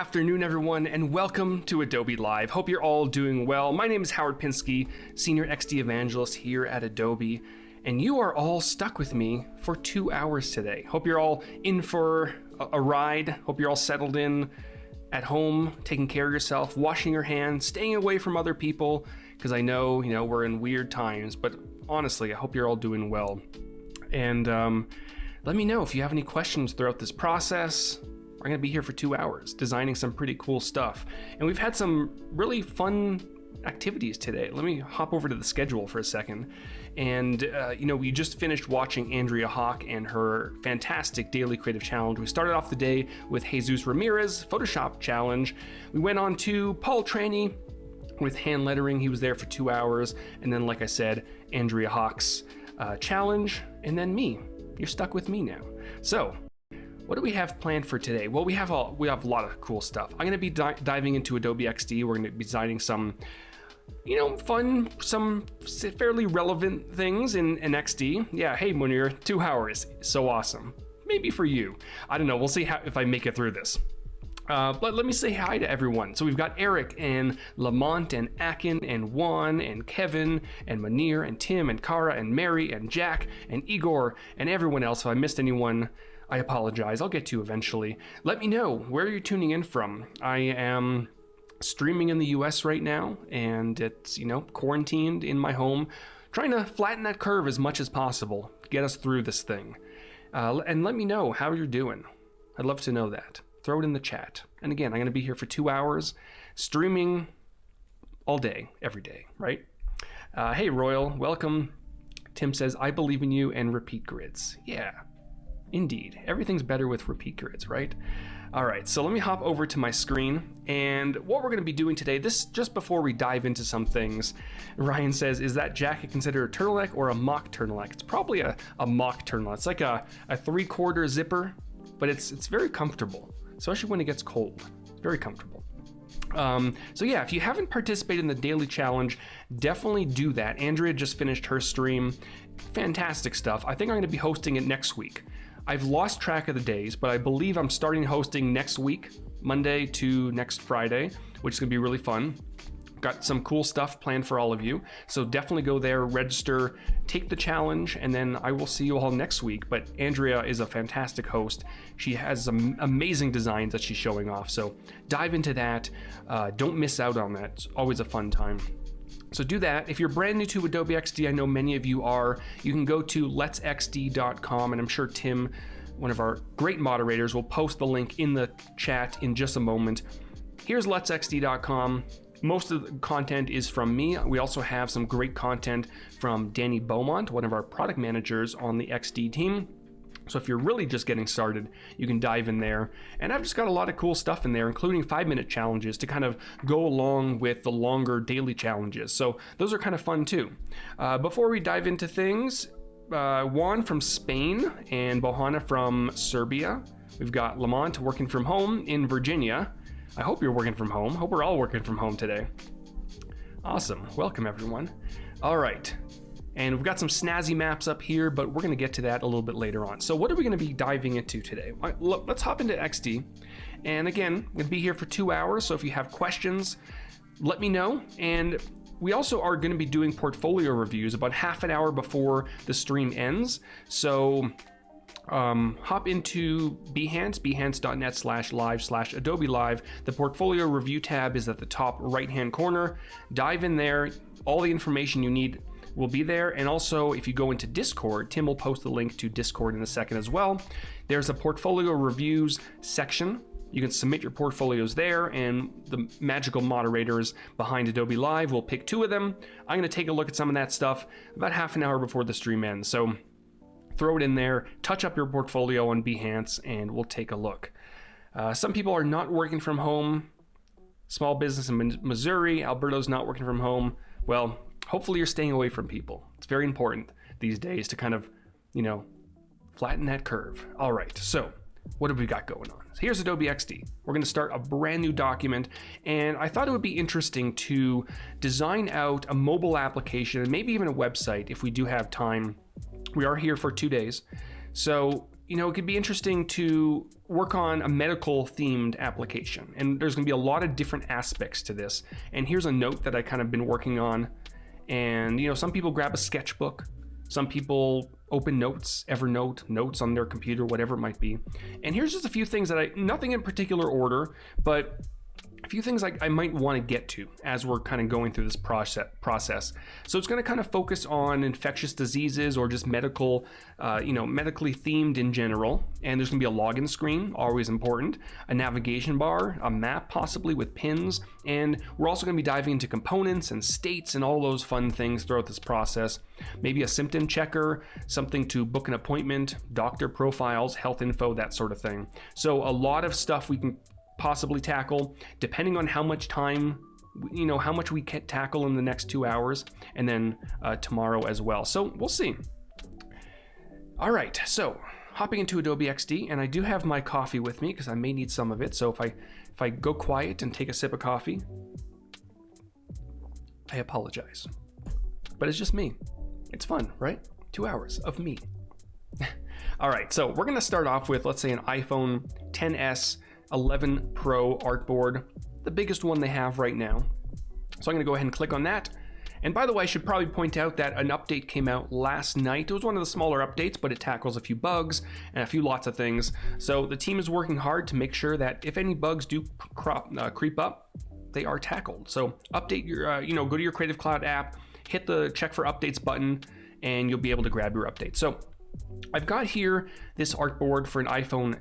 afternoon, everyone, and welcome to Adobe Live. Hope you're all doing well. My name is Howard Pinsky, Senior XD Evangelist here at Adobe, and you are all stuck with me for 2 hours today. Hope you're all in for a ride. Hope you're all settled in at home, taking care of yourself, washing your hands, staying away from other people, because I know, we're in weird times, but honestly, I hope you're all doing well. And let me know if you have any questions throughout this process. We're going to be here for 2 hours designing some pretty cool stuff. And we've had some really fun activities today. Let me hop over to the schedule for a second. And, we just finished watching Andrea Hawk and her fantastic daily creative challenge. We started off the day with Jesus Ramirez Photoshop challenge. We went on to Paul Traney with hand lettering. He was there for 2 hours. And then, like I said, Andrea Hawk's challenge. And then me. You're stuck with me now. So, what do we have planned for today? Well, we have a lot of cool stuff. I'm going to be diving into Adobe XD. We're going to be designing some, fun, some fairly relevant things in XD. Yeah, hey, Munir, 2 hours. So awesome. Maybe for you. I don't know. We'll see if I make it through this. But let me say hi to everyone. So we've got Eric and Lamont and Akin and Juan and Kevin and Munir and Tim and Kara and Mary and Jack and Igor and everyone else. If I missed anyone, I apologize. I'll get to you eventually. Let me know where you're tuning in from. I am streaming in the US right now, and it's, quarantined in my home, trying to flatten that curve as much as possible, get us through this thing. And let me know how you're doing. I'd love to know that. Throw it in the chat. And again, I'm going to be here for 2 hours, streaming all day, every day, right? Hey, Royal, welcome. Tim says, I believe in you and repeat grids. Yeah. Indeed. Everything's better with repeat grids, right? All right, so let me hop over to my screen. And what we're going to be doing today, this just before we dive into some things, Ryan says, is that jacket considered a turtleneck or a mock turtleneck? It's probably a mock turtleneck. It's like a 3/4 zipper, but it's very comfortable, especially when it gets cold. It's very comfortable. So yeah, if you haven't participated in the daily challenge, definitely do that. Andrea just finished her stream. Fantastic stuff. I think I'm going to be hosting it next week. I've lost track of the days, but I believe I'm starting hosting next week, Monday to next Friday, which is going to be really fun. Got some cool stuff planned for all of you. So definitely go there, register, take the challenge, and then I will see you all next week. But Andrea is a fantastic host. She has some amazing designs that she's showing off. So dive into that. Don't miss out on that. It's always a fun time. So do that. If you're brand new to Adobe XD, I know many of you are, you can go to letsxd.com, and I'm sure Tim, one of our great moderators, will post the link in the chat in just a moment. Here's letsxd.com. Most of the content is from me. We also have some great content from Danny Beaumont, one of our product managers on the XD team. So if you're really just getting started, you can dive in there. And I've just got a lot of cool stuff in there, including 5-minute challenges to kind of go along with the longer daily challenges. So those are kind of fun too. Before we dive into things, Juan from Spain and Bohana from Serbia. We've got Lamont working from home in Virginia. I hope you're working from home. Hope we're all working from home today. Awesome. Welcome, everyone. All right. And we've got some snazzy maps up here, but we're going to get to that a little bit later on. So what are we going to be diving into today? Let's hop into XD. And again, I'm going to be here for 2 hours. So if you have questions, let me know. And we also are going to be doing portfolio reviews about half an hour before the stream ends. So hop into Behance, behance.net/live/Adobe Live. The portfolio review tab is at the top right-hand corner. Dive in there. All the information you need will be there. And also, if you go into Discord, Tim will post the link to Discord in a second as well. There's a portfolio reviews section. You can submit your portfolios there, and the magical moderators behind Adobe Live will pick 2 of them. I'm going to take a look at some of that stuff about half an hour before the stream ends. So throw it in there, touch up your portfolio on Behance, and we'll take a look. Some people are not working from home. Small business in Missouri, Alberto's not working from home. Well, hopefully you're staying away from people. It's very important these days to kind of, flatten that curve. All right, so what have we got going on? So here's Adobe XD. We're going to start a brand new document, and I thought it would be interesting to design out a mobile application and maybe even a website if we do have time. We are here for 2 days. So it could be interesting to work on a medical themed application. And there's going to be a lot of different aspects to this. And here's a note that I kind of been working on. And, some people grab a sketchbook. Some people open notes, Evernote, notes on their computer, whatever it might be. And here's just a few things that nothing in particular order, but a few things I might want to get to as we're kind of going through this process. So it's going to kind of focus on infectious diseases or just medically themed in general. And there's going to be a login screen, always important, a navigation bar, a map possibly with pins, and we're also going to be diving into components and states and all those fun things throughout this process. Maybe a symptom checker, something to book an appointment, doctor profiles, health info, that sort of thing. So a lot of stuff we can possibly tackle depending on how much time, how much we can tackle in the next 2 hours, and then tomorrow as well. So we'll see. All right, so hopping into Adobe XD, and I do have my coffee with me because I may need some of it. So if I go quiet and take a sip of coffee, I apologize. But it's just me. It's fun, right? 2 hours of me. All right, so we're gonna start off with, let's say, an iPhone XS 11 Pro artboard, the biggest one they have right now. So I'm gonna go ahead and click on that. And by the way, I should probably point out that an update came out last night. It was one of the smaller updates, but it tackles a few bugs and a few lots of things. So the team is working hard to make sure that if any bugs do creep up, they are tackled. So update your, go to your Creative Cloud app, hit the check for updates button, and you'll be able to grab your update. So I've got here this artboard for an iPhone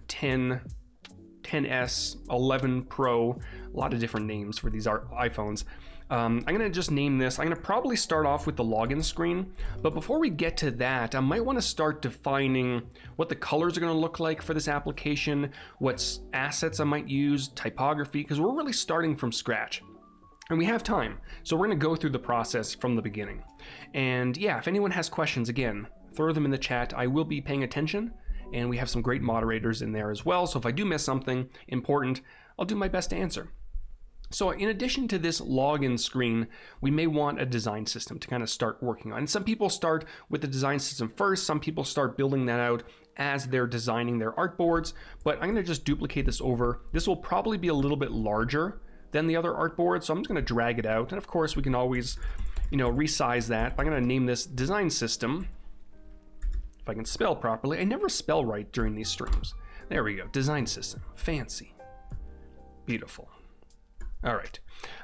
XS, 11 Pro, a lot of different names for these iPhones. I'm gonna just name this. I'm gonna probably start off with the login screen, but before we get to that, I might wanna start defining what the colors are gonna look like for this application, what assets I might use, typography, because we're really starting from scratch. And we have time, so we're gonna go through the process from the beginning. And yeah, if anyone has questions, again, throw them in the chat. I will be paying attention. And we have some great moderators in there as well. So if I do miss something important, I'll do my best to answer. So in addition to this login screen, we may want a design system to kind of start working on. And some people start with the design system first. Some people start building that out as they're designing their artboards. But I'm going to just duplicate this over. This will probably be a little bit larger than the other artboard. So I'm just going to drag it out. And of course, we can always, resize that. I'm going to name this design system. If I can spell properly. I never spell right during these streams. There we go. Design system. Fancy. Beautiful. All right.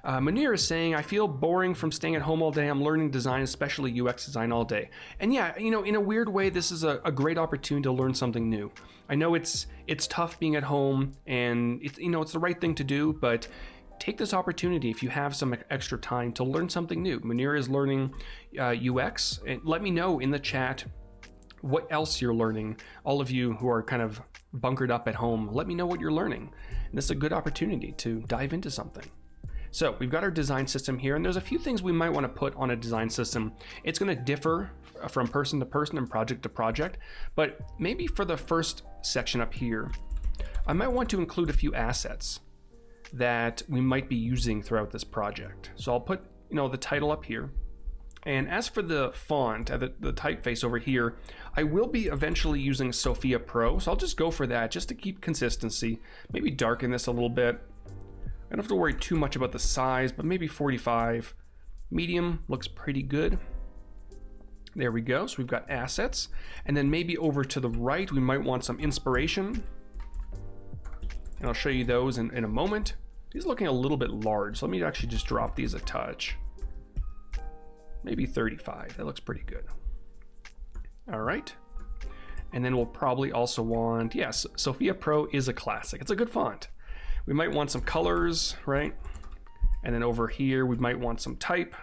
Munir is saying, I feel boring from staying at home all day. I'm learning design, especially UX design all day. And yeah, in a weird way, this is a great opportunity to learn something new. I know it's tough being at home, and it's the right thing to do, but take this opportunity if you have some extra time to learn something new. Munir is learning UX. And let me know in the chat what else you're learning. All of you who are kind of bunkered up at home, let me know what you're learning. And this is a good opportunity to dive into something. So we've got our design system here, and there's a few things we might want to put on a design system. It's going to differ from person to person and project to project, but maybe for the first section up here, I might want to include a few assets that we might be using throughout this project. So I'll put, the title up here. And as for the font, the typeface over here, I will be eventually using Sophia Pro, so I'll just go for that just to keep consistency. Maybe darken this a little bit. I don't have to worry too much about the size, but maybe 45. Medium looks pretty good. There we go, so we've got assets. And then maybe over to the right, we might want some inspiration. And I'll show you those in a moment. These are looking a little bit large, so let me actually just drop these a touch. Maybe 35, that looks pretty good. All right. And then we'll probably also want, yes, Sophia Pro is a classic. It's a good font. We might want some colors, right? And then over here, we might want some type.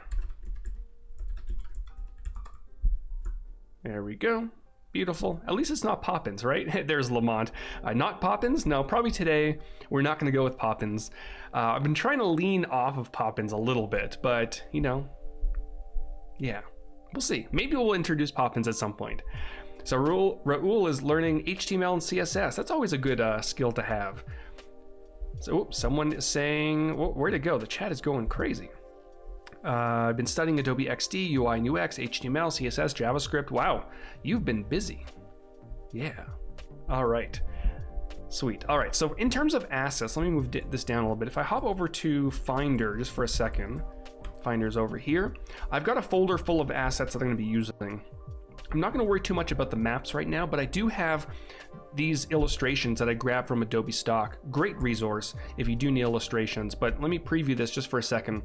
There we go. Beautiful. At least it's not Poppins, right? There's Lamont. Not Poppins? No, probably today we're not going to go with Poppins. I've been trying to lean off of Poppins a little bit, but, yeah, we'll see. Maybe we'll introduce Poppins at some point. So Raul is learning HTML and CSS. That's always a good skill to have. So someone is saying, where'd it go? The chat is going crazy. I've been studying Adobe XD, UI and UX, HTML, CSS, JavaScript. Wow, you've been busy. Yeah. All right. Sweet. All right, so in terms of assets, let me move this down a little bit. If I hop over to Finder just for a second, Finder's over here. I've got a folder full of assets that I'm going to be using. I'm not going to worry too much about the maps right now, but I do have these illustrations that I grabbed from Adobe Stock. Great resource if you do need illustrations, but let me preview this just for a second.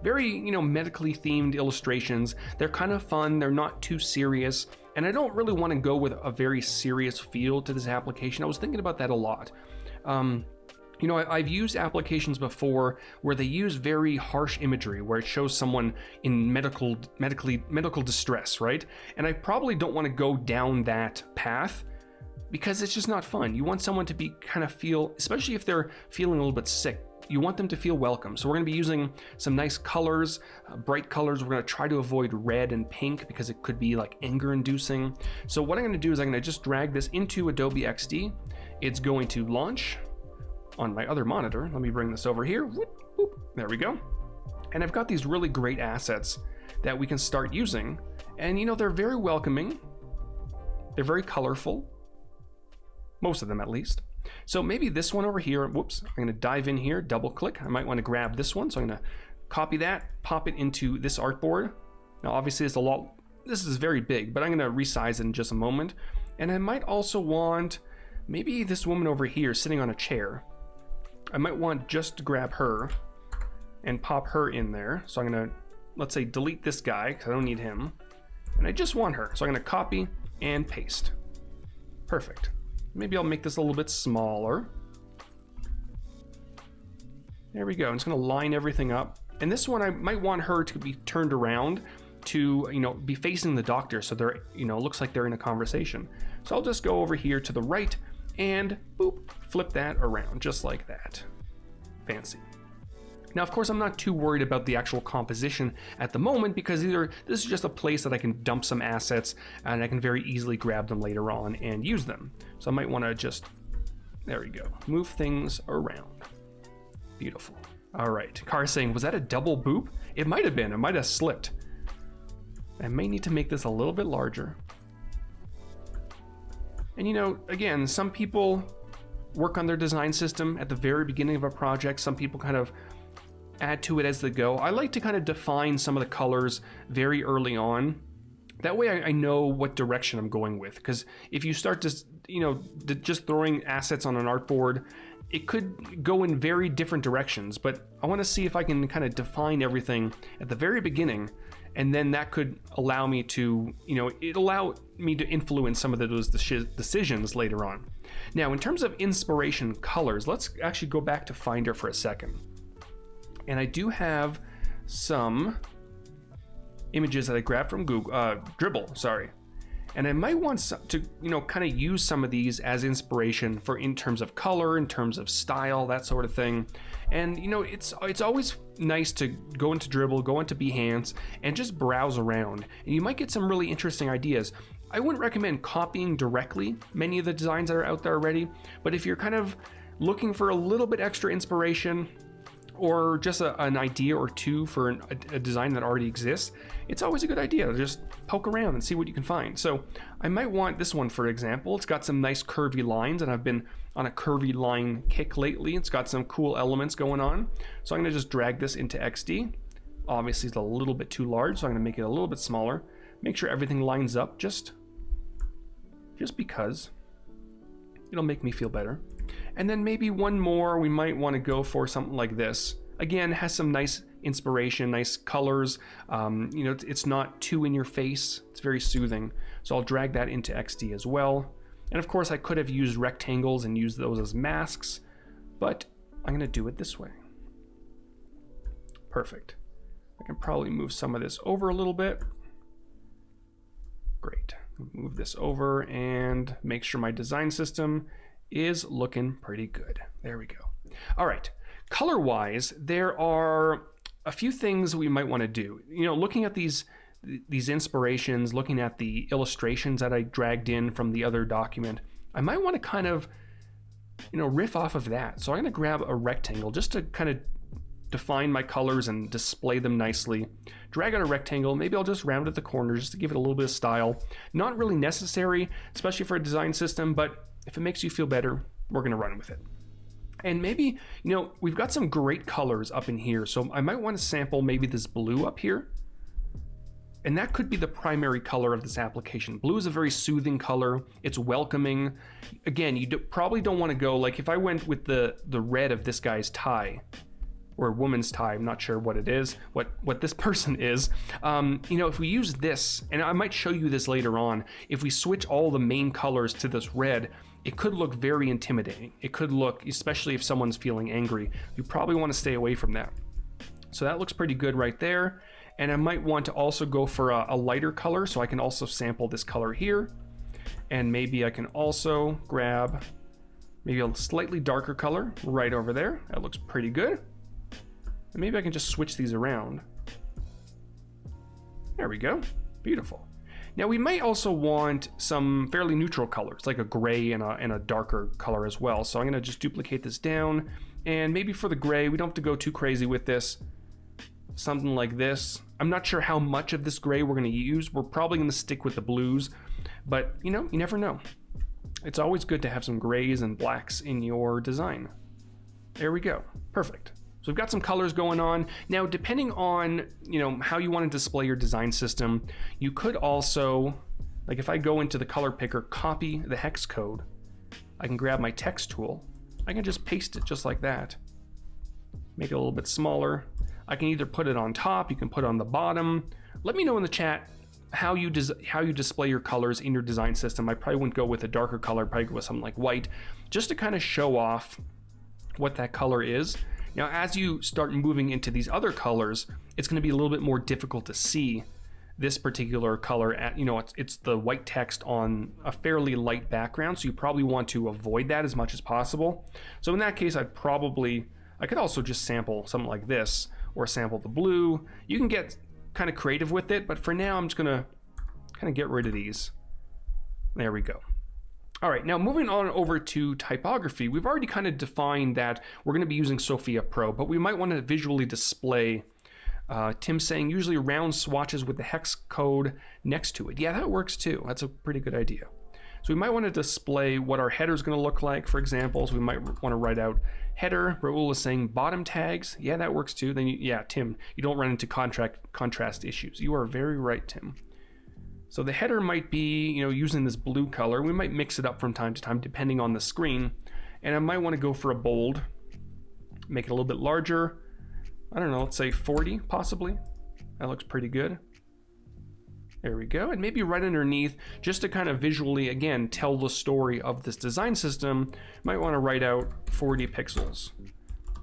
Very, medically themed illustrations. They're kind of fun. They're not too serious. And I don't really want to go with a very serious feel to this application. I was thinking about that a lot. I've used applications before where they use very harsh imagery, where it shows someone in medical distress, right? And I probably don't want to go down that path because it's just not fun. You want someone to be kind of feel, especially if they're feeling a little bit sick, you want them to feel welcome. So we're going to be using some nice colors, bright colors. We're going to try to avoid red and pink because it could be like anger inducing. So what I'm going to do is I'm going to just drag this into Adobe XD. It's going to launch on my other monitor. Let me bring this over here. Whoop, whoop. There we go. And I've got these really great assets that we can start using. And they're very welcoming. They're very colorful. Most of them at least. So maybe this one over here, whoops, I'm going to dive in here, double click. I might want to grab this one. So I'm going to copy that, pop it into this artboard. Now obviously this is very big, but I'm going to resize it in just a moment. And I might also want maybe this woman over here sitting on a chair. I might want just to grab her and pop her in there. So I'm going to, let's say, delete this guy because I don't need him. And I just want her. So I'm going to copy and paste. Perfect. Maybe I'll make this a little bit smaller. There we go. I'm just going to line everything up. And this one, I might want her to be turned around to, be facing the doctor. So they're, looks like they're in a conversation. So I'll just go over here to the right and boop, flip that around just like that. Fancy. Now, of course, I'm not too worried about the actual composition at the moment because this is just a place that I can dump some assets and I can very easily grab them later on and use them. So I might want to just, there we go, move things around. Beautiful. All right, Car is saying, was that a double boop? It might have been, it might have slipped. I may need to make this a little bit larger. And again, some people work on their design system at the very beginning of a project. Some people kind of add to it as they go. I like to kind of define some of the colors very early on. That way I know what direction I'm going with. Because if you start to, just throwing assets on an artboard, it could go in very different directions. But I want to see if I can kind of define everything at the very beginning. And then that could allow me to, allow me to influence some of those decisions later on. Now, in terms of inspiration colors, let's actually go back to Finder for a second. And I do have some images that I grabbed from Dribbble, sorry. And I might want to, kind of use some of these as inspiration for in terms of color, in terms of style, that sort of thing. And, it's always nice to go into Dribbble, go into Behance, and just browse around. And you might get some really interesting ideas. I wouldn't recommend copying directly many of the designs that are out there already, but if you're kind of looking for a little bit extra inspiration, or just an idea or two for a design that already exists, it's always a good idea to just poke around and see what you can find. So I might want this one, for example. It's got some nice curvy lines, and I've been on a curvy line kick lately. It's got some cool elements going on. So I'm gonna just drag this into XD. Obviously it's a little bit too large, so I'm gonna make it a little bit smaller. Make sure everything lines up just because. It'll make me feel better. And then maybe one more, we might want to go for something like this. Again, has some nice inspiration, nice colors. It's not too in your face. It's very soothing. So I'll drag that into XD as well. And of course, I could have used rectangles and used those as masks, but I'm going to do it this way. Perfect. I can probably move some of this over a little bit. Great. Move this over and make sure my design system is looking pretty good. There we go. All right. Color-wise, there are a few things we might want to do. Looking at these inspirations, looking at the illustrations that I dragged in from the other document, I might want to kind of, riff off of that. So I'm going to grab a rectangle just to kind of define my colors and display them nicely. Drag out a rectangle, maybe I'll just round at the corners just to give it a little bit of style. Not really necessary, especially for a design system, but if it makes you feel better, we're gonna run with it. And maybe, we've got some great colors up in here, so I might want to sample maybe this blue up here. And that could be the primary color of this application. Blue is a very soothing color. It's welcoming. Again, you probably don't want to go, like if I went with the red of this guy's tie, or a woman's tie, I'm not sure what it is, what this person is. If we use this, and I might show you this later on, if we switch all the main colors to this red, it could look very intimidating. It could look, especially if someone's feeling angry, you probably want to stay away from that. So that looks pretty good right there. And I might want to also go for a lighter color, so I can also sample this color here. And maybe I can also grab maybe a slightly darker color right over there. That looks pretty good. And maybe I can just switch these around. There we go. Beautiful. Now we might also want some fairly neutral colors, like a gray and a darker color as well. So I'm gonna just duplicate this down, and maybe for the gray, we don't have to go too crazy with this. Something like this. I'm not sure how much of this gray we're gonna use. We're probably gonna stick with the blues, but you never know. It's always good to have some grays and blacks in your design. There we go, perfect. So we've got some colors going on. Now, depending on, how you want to display your design system, you could also, like if I go into the color picker, copy the hex code, I can grab my text tool. I can just paste it just like that. Make it a little bit smaller. I can either put it on top, you can put it on the bottom. Let me know in the chat how you display your colors in your design system. I probably wouldn't go with a darker color, probably go with something like white, just to kind of show off what that color is. Now, as you start moving into these other colors, it's going to be a little bit more difficult to see this particular color. It's the white text on a fairly light background, so you probably want to avoid that as much as possible. So in that case, I could also just sample something like this, or sample the blue. You can get kind of creative with it, but for now, I'm just going to kind of get rid of these. There we go. All right, now moving on over to typography, we've already kind of defined that we're going to be using Sophia Pro, but we might want to visually display, Tim's saying usually round swatches with the hex code next to it. Yeah, that works too. That's a pretty good idea. So we might want to display what our header is going to look like, for example. So we might want to write out header. Raul is saying bottom tags. Yeah, that works too. Then, Tim, you don't run into contrast issues. You are very right, Tim. So the header might be, using this blue color. We might mix it up from time to time depending on the screen. And I might want to go for a bold, make it a little bit larger. I don't know, let's say 40 possibly. That looks pretty good. There we go. And maybe right underneath, just to kind of visually, again, tell the story of this design system, you might want to write out 40 pixels.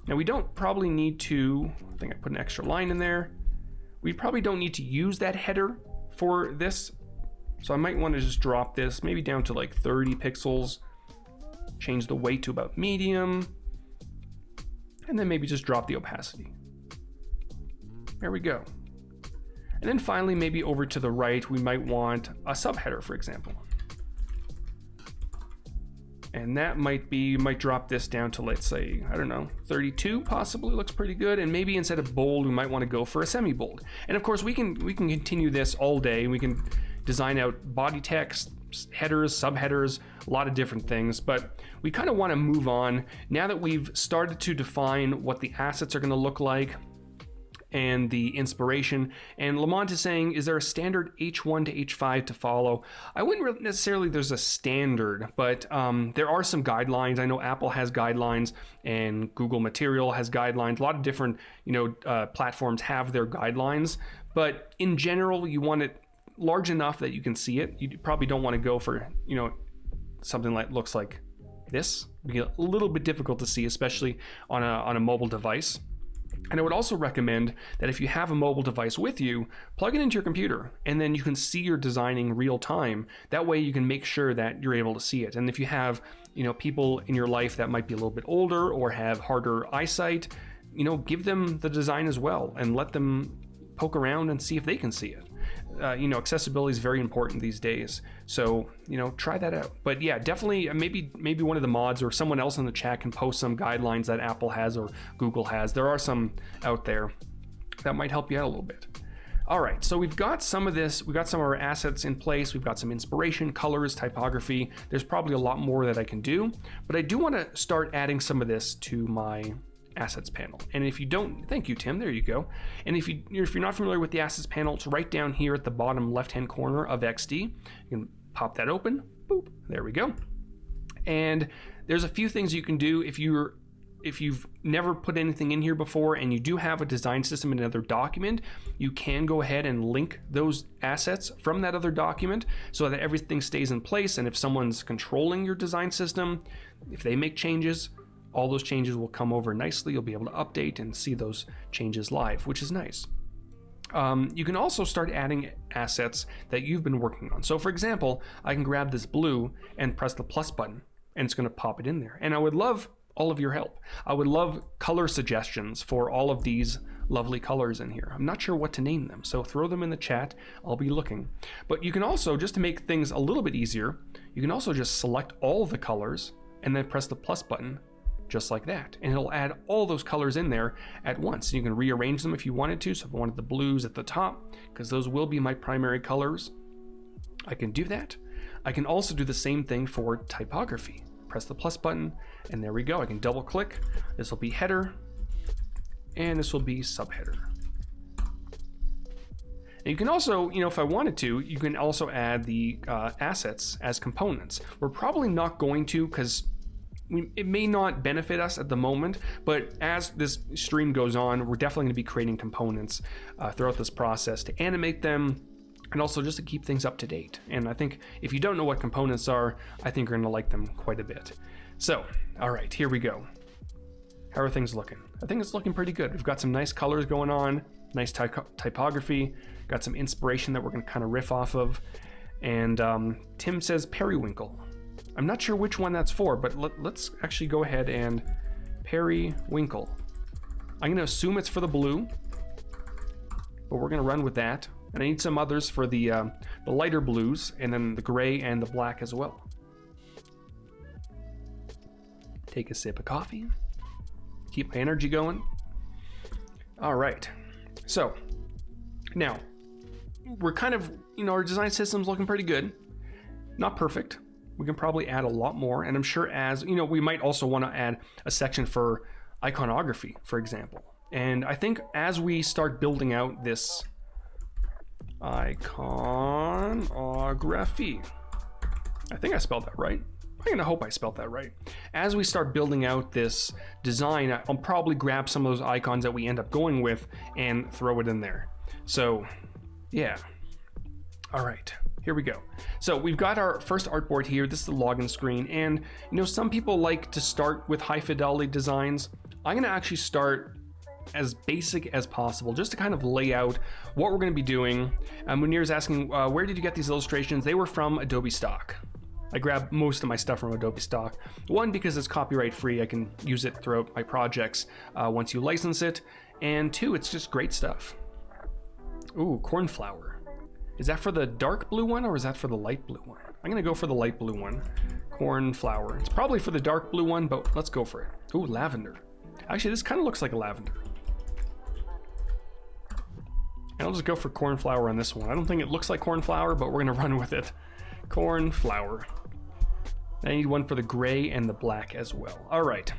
Now we don't probably need to, I think I put an extra line in there. We probably don't need to use that header for this. So I might want to just drop this maybe down to like 30 pixels, change the weight to about medium, and then maybe just drop the opacity. There we go. And then finally, maybe over to the right, we might want a subheader, for example. And that might drop this down to, let's say, I don't know, 32 possibly, looks pretty good. And maybe instead of bold, we might want to go for a semi-bold. And of course, we can continue this all day. We can design out body text, headers, subheaders, a lot of different things, but we kind of want to move on now that we've started to define what the assets are going to look like and the inspiration. And Lamont is saying, is there a standard H1 to H5 to follow? I wouldn't necessarily, there's a standard, but there are some guidelines. I know Apple has guidelines and Google Material has guidelines. A lot of different, platforms have their guidelines, but in general, you want it large enough that you can see it. You probably don't want to go for, something like looks like this. It'd be a little bit difficult to see, especially on a mobile device. And I would also recommend that if you have a mobile device with you, plug it into your computer, and then you can see your designing real time. That way you can make sure that you're able to see it. And if you have, people in your life that might be a little bit older or have harder eyesight, give them the design as well and let them poke around and see if they can see it. accessibility is very important these days. So, try that out. But yeah, definitely maybe one of the mods or someone else in the chat can post some guidelines that Apple has or Google has. There are some out there that might help you out a little bit. All right, so we've got some of this, we've got some of our assets in place, we've got some inspiration, colors, typography. There's probably a lot more that I can do, but I do want to start adding some of this to my assets panel. And if you don't, thank you, Tim, there you go. And if you're not familiar with the assets panel, it's right down here at the bottom left-hand corner of XD. You can pop that open, boop, there we go. And there's a few things you can do if you've never put anything in here before and you do have a design system in another document, you can go ahead and link those assets from that other document so that everything stays in place. And if someone's controlling your design system, if they make changes, all those changes will come over nicely. You'll be able to update and see those changes live, which is nice. You can also start adding assets that you've been working on. So for example, I can grab this blue and press the plus button and it's going to pop it in there. And I would love all of your help. I would love color suggestions for all of these lovely colors in here. I'm not sure what to name them, so throw them in the chat. I'll be looking. But you can also, just to make things a little bit easier, you can also just select all the colors and then press the plus button just like that. And it'll add all those colors in there at once. You can rearrange them if you wanted to. So if I wanted the blues at the top, because those will be my primary colors, I can do that. I can also do the same thing for typography. Press the plus button, and there we go. I can double click. This will be header, and this will be subheader. And you can also, if I wanted to, you can also add the assets as components. We're probably not going to because it may not benefit us at the moment, but as this stream goes on, we're definitely going to be creating components throughout this process to animate them, and also just to keep things up to date. And I think if you don't know what components are, I think you're going to like them quite a bit. So, all right, here we go. How are things looking? I think it's looking pretty good. We've got some nice colors going on, nice typography, got some inspiration that we're going to kind of riff off of. And Tim says periwinkle. I'm not sure which one that's for, but let's actually go ahead and periwinkle. I'm going to assume it's for the blue, but we're going to run with that. And I need some others for the lighter blues, and then the gray and the black as well. Take a sip of coffee. Keep my energy going. All right. So now we're kind of, our design system's looking pretty good. Not perfect. We can probably add a lot more. And I'm sure we might also want to add a section for iconography, for example. And I think as we start building out this iconography, I think I spelled that right. I'm gonna hope I spelled that right. As we start building out this design, I'll probably grab some of those icons that we end up going with and throw it in there. So yeah, all right, here we go. So we've got our first artboard here. This is the login screen, and some people like to start with high fidelity designs. I'm gonna actually start as basic as possible, just to kind of lay out what we're going to be doing. Munir's asking, where did you get these illustrations? They were from Adobe Stock. I grabbed most of my stuff from Adobe Stock. One, because it's copyright free. I can use it throughout my projects once you license it. And two, it's just great stuff. Ooh, cornflower. Is that for the dark blue one or is that for the light blue one? I'm going to go for the light blue one. Cornflower. It's probably for the dark blue one, but let's go for it. Ooh, lavender. Actually, this kind of looks like a lavender. And I'll just go for cornflower on this one. I don't think it looks like cornflower, but we're going to run with it. Cornflower. I need one for the gray and the black as well. All right.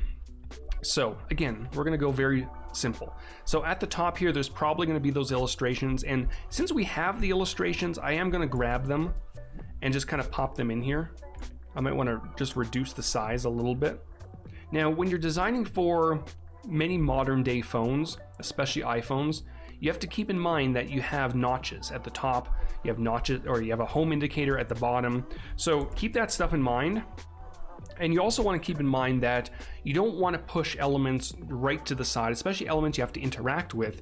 So again, we're going to go very simple. So at the top here, there's probably going to be those illustrations. And since we have the illustrations, I am going to grab them and just kind of pop them in here. I might want to just reduce the size a little bit. Now, when you're designing for many modern day phones, especially iPhones, you have to keep in mind that you have notches at the top, you have notches, or you have a home indicator at the bottom. So keep that stuff in mind. And you also want to keep in mind that you don't want to push elements right to the side, especially elements you have to interact with.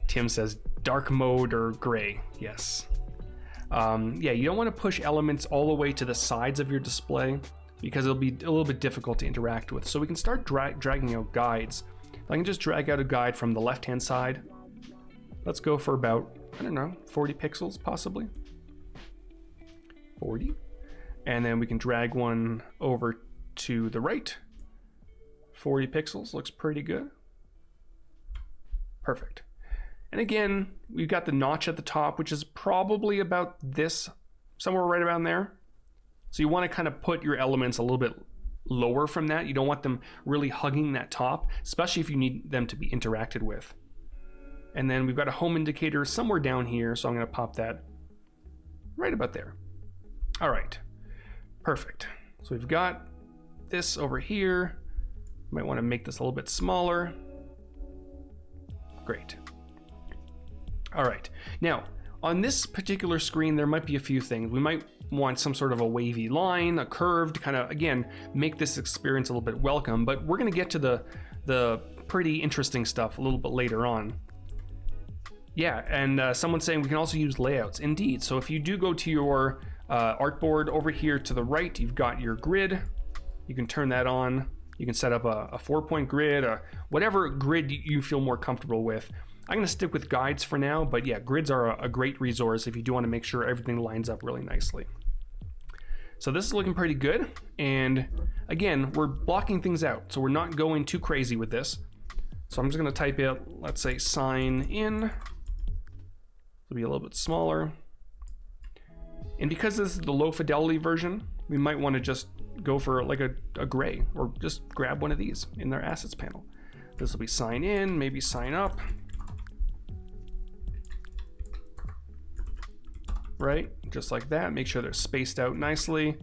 Tim says dark mode or gray. Yes. Yeah, you don't want to push elements all the way to the sides of your display because it'll be a little bit difficult to interact with. So we can start dragging out guides. I can just drag out a guide from the left-hand side, Let's go for about, I don't know, 40 pixels possibly. 40. And then we can drag one over to the right. 40 pixels, looks pretty good. Perfect. And again, we've got the notch at the top, which is probably about this, somewhere right around there. So you want to kind of put your elements a little bit lower from that. You don't want them really hugging that top, especially if you need them to be interacted with. And then we've got a home indicator somewhere down here, so I'm going to pop that right about there. All right, perfect. So we've got this over here. Might want to make this a little bit smaller. Great. All right, now on this particular screen, there might be a few things. We might want some sort of a wavy line, a curve to kind of, again, make this experience a little bit welcome, but we're gonna get to the pretty interesting stuff a little bit later on. Yeah, and someone's saying we can also use layouts. Indeed, so if you do go to your artboard over here to the right, you've got your grid. You can turn that on. You can set up a 4-point grid, whatever grid you feel more comfortable with. I'm going to stick with guides for now, but yeah, grids are a great resource if you do want to make sure everything lines up really nicely. So this is looking pretty good, and again, we're blocking things out, so we're not going too crazy with this. So I'm just going to type in, let's say, sign in. It'll be a little bit smaller. And because this is the low fidelity version, we might want to just go for like a gray, or just grab one of these in their assets panel. This will be sign in, maybe sign up. Right, just like that. Make sure they're spaced out nicely.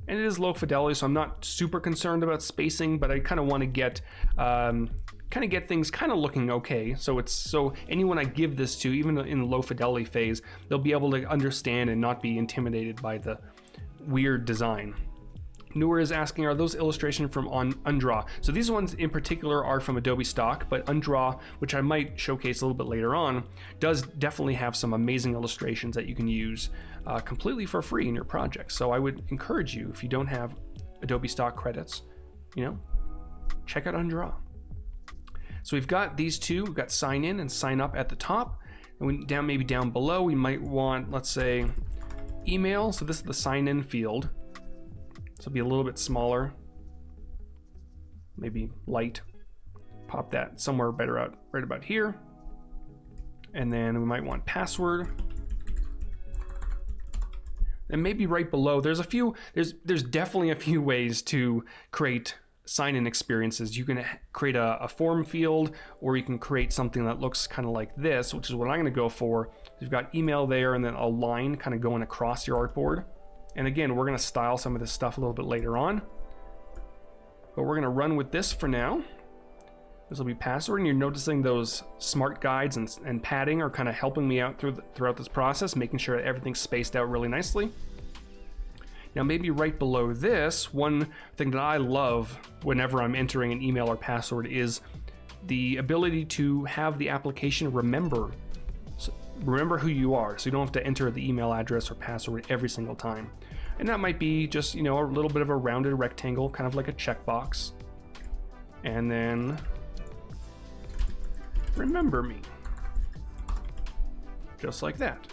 And it is low fidelity, so I'm not super concerned about spacing, but I kind of want to get things kind of looking okay. So anyone I give this to, even in the low fidelity phase, they'll be able to understand and not be intimidated by the weird design. Noor is asking, are those illustrations from Undraw? So these ones in particular are from Adobe stock, but Undraw, which I might showcase a little bit later on, does definitely have some amazing illustrations that you can use completely for free in your project. So I would encourage you, if you don't have Adobe stock credits, check out Undraw. So we've got these two. We've got sign in and sign up at the top, and maybe down below we might want, let's say, email. So this is the sign in field. So it'll be a little bit smaller, maybe light. Pop that somewhere better out right about here. And then we might want password. And maybe right below, there's definitely a few ways to create sign-in experiences. You can create a form field, or you can create something that looks kind of like this, which is what I'm going to go for. You've got email there, and then a line kind of going across your artboard. And again, we're going to style some of this stuff a little bit later on, but we're going to run with this for now. This will be password, and you're noticing those smart guides and padding are kind of helping me out throughout this process, making sure that everything's spaced out really nicely. Now, maybe right below this, one thing that I love whenever I'm entering an email or password is the ability to have the application remember who you are, so you don't have to enter the email address or password every single time. And that might be just, a little bit of a rounded rectangle, kind of like a checkbox. And then remember me. Just like that.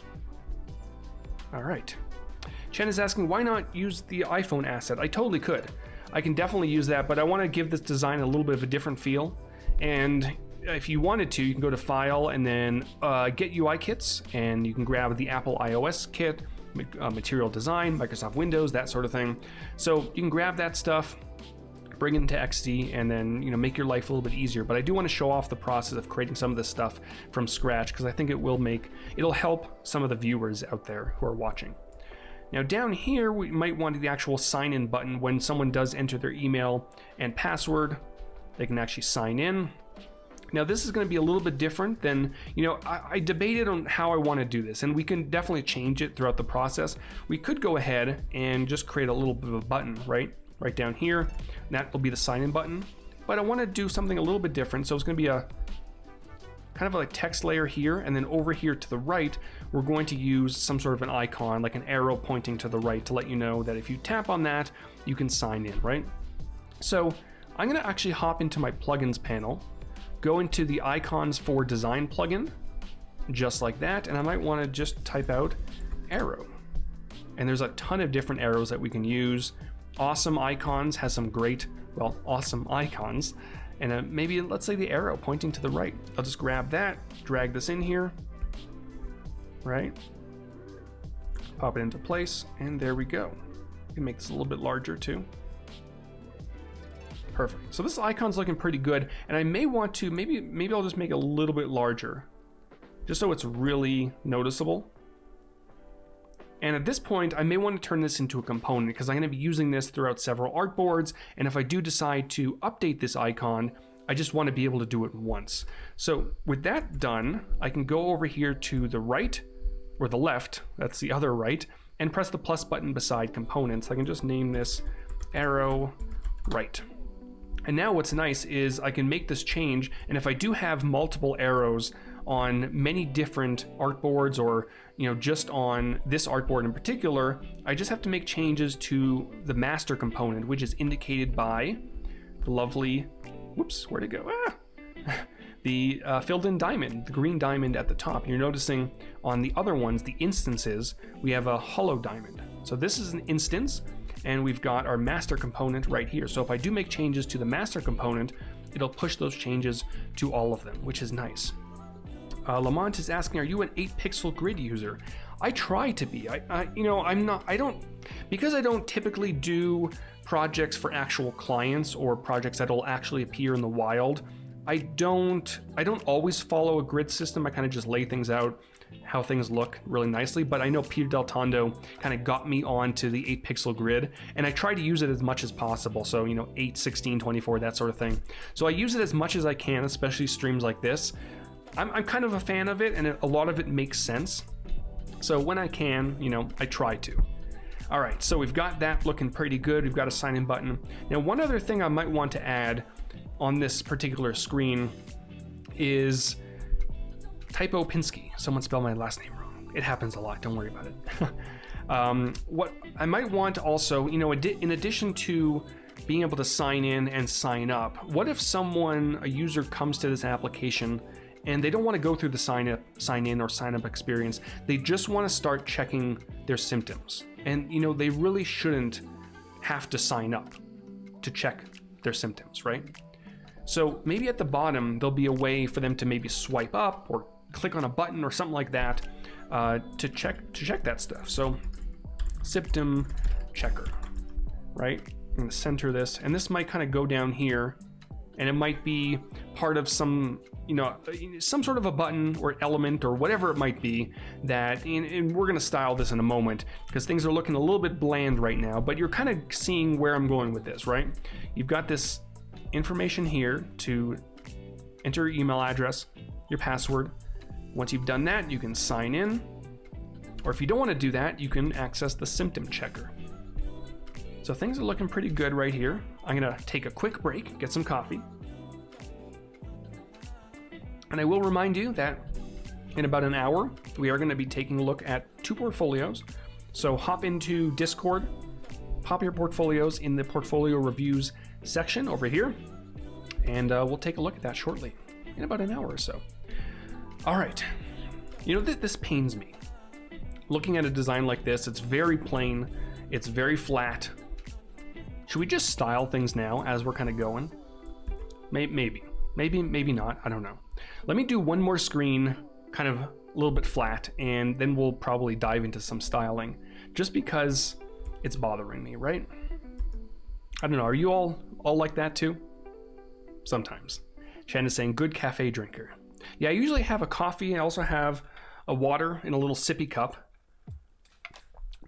All right. Chen is asking, why not use the iPhone asset? I totally could. I can definitely use that, but I want to give this design a little bit of a different feel. And if you wanted to, you can go to File and then Get UI Kits, and you can grab the Apple iOS kit, Material Design, Microsoft Windows, that sort of thing. So you can grab that stuff, bring it into XD, and then make your life a little bit easier. But I do want to show off the process of creating some of this stuff from scratch, because I think it'll help some of the viewers out there who are watching. Now down here, we might want the actual sign-in button. When someone does enter their email and password, they can actually sign in. Now this is going to be a little bit different than, I debated on how I want to do this, and we can definitely change it throughout the process. We could go ahead and just create a little bit of a button right down here, and that will be the sign-in button. But I want to do something a little bit different, so it's going to be a kind of like text layer here, and then over here to the right, we're going to use some sort of an icon, like an arrow pointing to the right, to let you know that if you tap on that, you can sign in, right? So I'm going to actually hop into my plugins panel, go into the Icons for Design plugin, just like that. And I might want to just type out arrow. And there's a ton of different arrows that we can use. Awesome Icons has some great, well, awesome icons. And maybe let's say the arrow pointing to the right. I'll just grab that, drag this in here, right? Pop it into place, and there we go. You can make this a little bit larger too. Perfect. So this icon's looking pretty good, and I may want to, maybe I'll just make it a little bit larger, just so it's really noticeable. And at this point, I may want to turn this into a component because I'm going to be using this throughout several artboards. And if I do decide to update this icon, I just want to be able to do it once. So with that done, I can go over here to the right or the left, that's the other right, and press the plus button beside components. I can just name this arrow right. And now what's nice is I can make this change. And if I do have multiple arrows on many different artboards, or just on this artboard in particular, I just have to make changes to the master component, which is indicated by the lovely, whoops, where'd it go? The filled in diamond, the green diamond at the top. You're noticing on the other ones, the instances, we have a hollow diamond. So this is an instance, and we've got our master component right here. So if I do make changes to the master component, it'll push those changes to all of them, which is nice. Lamont is asking, are you an 8-pixel grid user? I try to be. Because I don't typically do projects for actual clients or projects that'll actually appear in the wild. I don't always follow a grid system. I kind of just lay things out how things look really nicely, but I know Peter Del Tondo kind of got me onto the 8-pixel grid, and I try to use it as much as possible. So 8, 16, 24, that sort of thing. So I use it as much as I can, especially streams like this. I'm kind of a fan of it, and a lot of it makes sense. So when I can, I try to. All right, so we've got that looking pretty good. We've got a sign in button. Now, one other thing I might want to add on this particular screen is typo Pinsky. Someone spelled my last name wrong. It happens a lot, don't worry about it. What I might want also, in addition to being able to sign in and sign up, what if a user comes to this application and they don't want to go through the sign in or sign up experience? They just want to start checking their symptoms. And they really shouldn't have to sign up to check their symptoms, right? So maybe at the bottom, there'll be a way for them to maybe swipe up or click on a button or something like that to check that stuff. So symptom checker, right? I'm going to center this, and this might kind of go down here, and it might be part of some sort of a button or element or whatever it might be that, and we're going to style this in a moment because things are looking a little bit bland right now, but you're kind of seeing where I'm going with this, right? You've got this information here to enter your email address, your password. Once you've done that, you can sign in, or if you don't want to do that, you can access the symptom checker. So things are looking pretty good right here. I'm going to take a quick break, get some coffee. And I will remind you that in about an hour, we are going to be taking a look at 2 portfolios. So hop into Discord, pop your portfolios in the portfolio reviews section over here, and we'll take a look at that shortly in about an hour or so. All right. This pains me. Looking at a design like this, it's very plain, it's very flat. Should we just style things now as we're kind of going? Maybe not, I don't know. Let me do one more screen, kind of a little bit flat, and then we'll probably dive into some styling, just because it's bothering me, right? I don't know, are you all like that too? Sometimes. Shan is saying, good cafe drinker. Yeah, I usually have a coffee. I also have a water in a little sippy cup,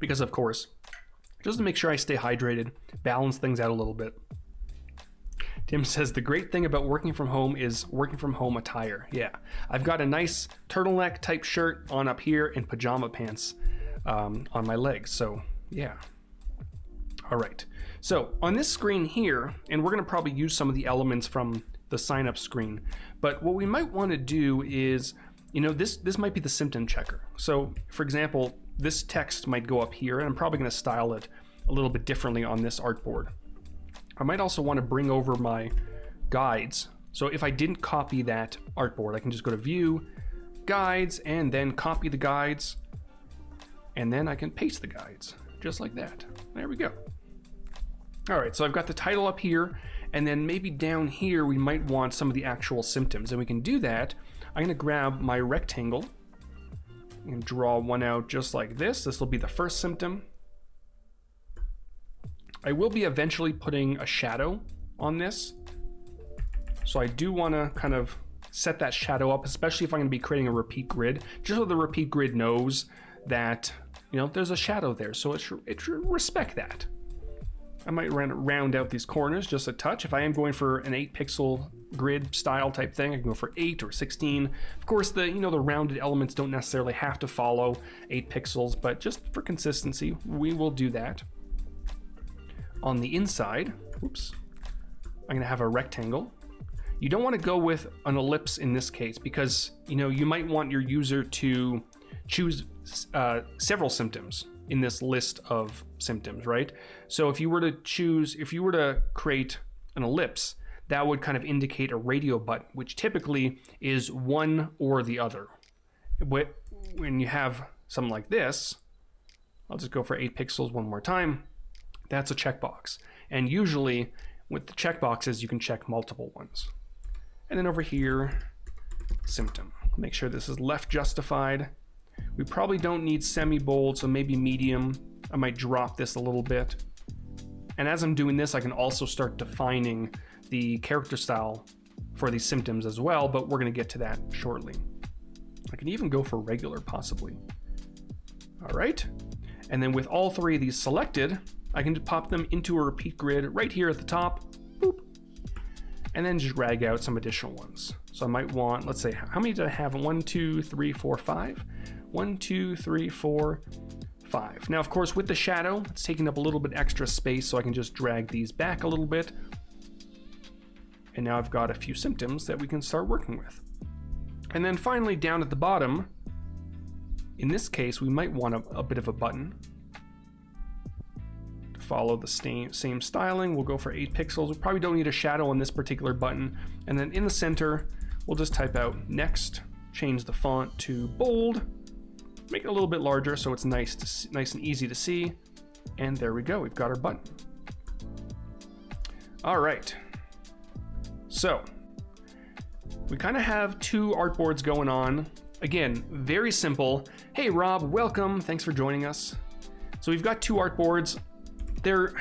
because of course, just to make sure I stay hydrated, balance things out a little bit. Tim says, the great thing about working from home is working from home attire. Yeah, I've got a nice turtleneck type shirt on up here and pajama pants on my legs. So yeah. All right. So on this screen here, and we're going to probably use some of the elements from the sign up screen, but what we might want to do is, this might be the symptom checker. So for example, this text might go up here, and I'm probably going to style it a little bit differently on this artboard. I might also want to bring over my guides. So if I didn't copy that artboard, I can just go to View, guides and then copy the guides. And then I can paste the guides just like that. There we go. All right, so I've got the title up here, and then maybe down here we might want some of the actual symptoms, and we can do that. I'm gonna grab my rectangle and draw one out just like this. This will be the first symptom. I will be eventually putting a shadow on this. So I do wanna kind of set that shadow up, especially if I'm gonna be creating a repeat grid, just so the repeat grid knows that, you know, there's a shadow there, so it should respect that. I might round out these corners just a touch. If I am going for an 8 pixel grid style type thing, I can go for 8 or 16. Of course, the rounded elements don't necessarily have to follow 8 pixels, but just for consistency, we will do that. On the inside, oops, I'm gonna have a rectangle. You don't want to go with an ellipse in this case because, you know, you might want your user to choose several symptoms in this list of symptoms, right? So if you were to create an ellipse, that would kind of indicate a radio button, which typically is one or the other. When you have something like this, I'll just go for 8 pixels one more time. That's a checkbox. And usually with the checkboxes, you can check multiple ones. And then over here, symptom. Make sure this is left justified. We probably don't need semi-bold, so maybe medium. I might drop this a little bit. And as I'm doing this, I can also start defining the character style for these symptoms as well, but we're gonna get to that shortly. I can even go for regular, possibly. All right. And then with all 3 of these selected, I can just pop them into a repeat grid right here at the top. Boop. And then just drag out some additional ones. So I might want, let's say, how many did I have? 1, 2, 3, 4, 5. 1, 2, 3, 4, 5. Now, of course, with the shadow, it's taking up a little bit extra space, so I can just drag these back a little bit. And now I've got a few symptoms that we can start working with. And then finally, down at the bottom, in this case, we might want a bit of a button. To follow the same styling, we'll go for 8 pixels. We probably don't need a shadow on this particular button. And then in the center, we'll just type out next, change the font to bold, make it a little bit larger so it's nice and easy to see. And there we go, we've got our button. All right, so we kind of have 2 artboards going on. Again, very simple. Hey Rob, welcome, thanks for joining us. So we've got 2 artboards. They're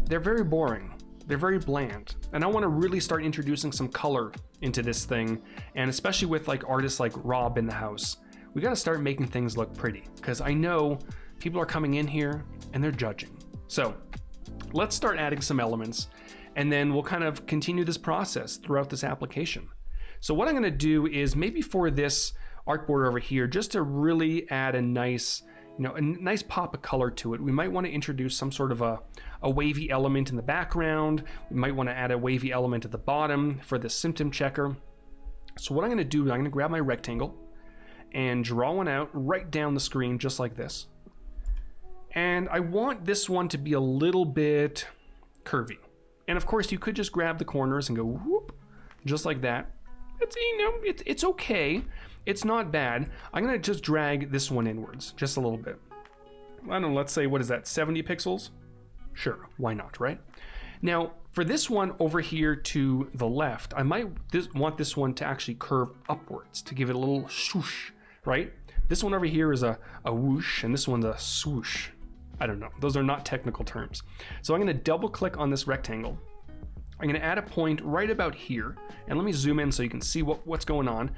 very boring. They're very bland. And I want to really start introducing some color into this thing. And especially with like artists like Rob in the house, we got to start making things look pretty, because I know people are coming in here and they're judging. So let's start adding some elements, and then we'll kind of continue this process throughout this application. So what I'm going to do is maybe for this artboard over here, just to really add a nice, a nice pop of color to it, we might want to introduce some sort of a wavy element in the background. We might want to add a wavy element at the bottom for the symptom checker. So what I'm going to do is I'm going to grab my rectangle and draw one out right down the screen just like this. And I want this one to be a little bit curvy. And of course you could just grab the corners and go whoop, just like that. It's okay. It's not bad. I'm gonna just drag this one inwards just a little bit. I don't know, let's say, what is that, 70 pixels? Sure, why not, right? Now, for this one over here to the left, I might want this one to actually curve upwards to give it a little swoosh, right? This one over here is a whoosh, and this one's a swoosh. I don't know, those are not technical terms. So I'm gonna double click on this rectangle. I'm gonna add a point right about here, and let me zoom in so you can see what's going on.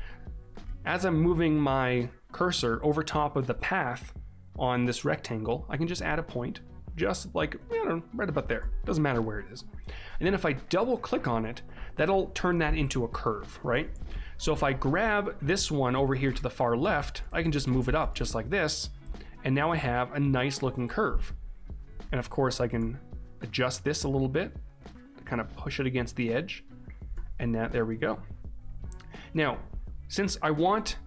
As I'm moving my cursor over top of the path on this rectangle, I can just add a point, just like, I don't know, right about there. Doesn't matter where it is. And then if I double click on it, that'll turn that into a curve, right? So if I grab this one over here to the far left, I can just move it up just like this, and now I have a nice looking curve. And of course I can adjust this a little bit to kind of push it against the edge, and there we go. Now, since I want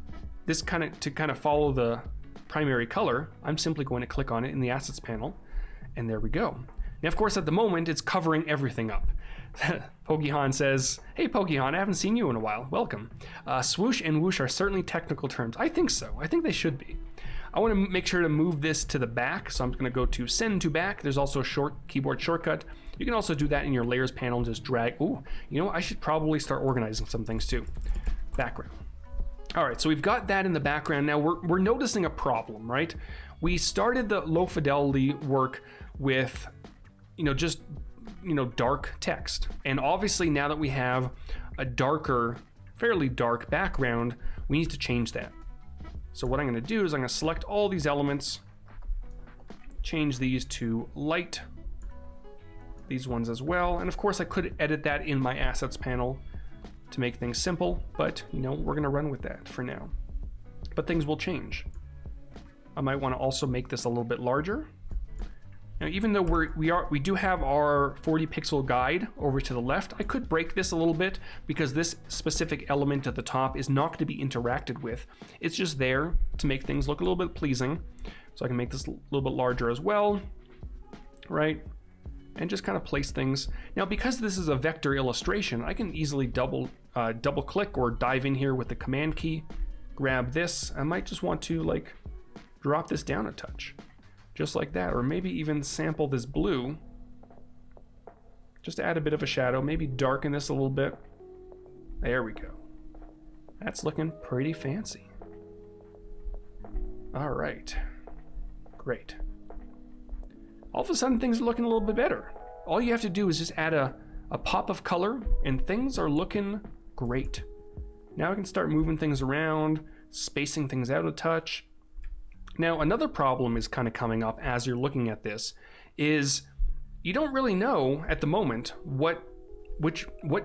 this to kind of follow the primary color, I'm simply going to click on it in the assets panel, and there we go. Now, of course, at the moment, it's covering everything up. Pokehan says, hey, Pokehan, I haven't seen you in a while. Welcome. Swoosh and whoosh are certainly technical terms. I think so. I think they should be. I want to make sure to move this to the back, so I'm going to go to send to back. There's also a keyboard shortcut. You can also do that in your layers panel and just drag. Ooh, you know, I should probably start organizing some things too. Background. All right, so we've got that in the background. Now we're noticing a problem, right? We started the low fidelity work with, just, dark text. And obviously now that we have a darker, fairly dark background, we need to change that. So what I'm going to do is I'm going to select all these elements, change these to light, these ones as well. And of course I could edit that in my assets panel to make things simple, but we're going to run with that for now. But things will change. I might want to also make this a little bit larger. Now, even though we do have our 40 pixel guide over to the left, I could break this a little bit because this specific element at the top is not going to be interacted with. It's just there to make things look a little bit pleasing. So I can make this a little bit larger as well, right? And just kind of place things. Now, because this is a vector illustration, I can easily double click or dive in here with the command key, grab this. I might just want to drop this down a touch. Just like that, or maybe even sample this blue, just to add a bit of a shadow, maybe darken this a little bit. There we go. That's looking pretty fancy. All right, great. All of a sudden things are looking a little bit better. All you have to do is just add a pop of color and things are looking great. Now I can start moving things around, spacing things out a touch. Now, another problem is kind of coming up as you're looking at this, is you don't really know at the moment what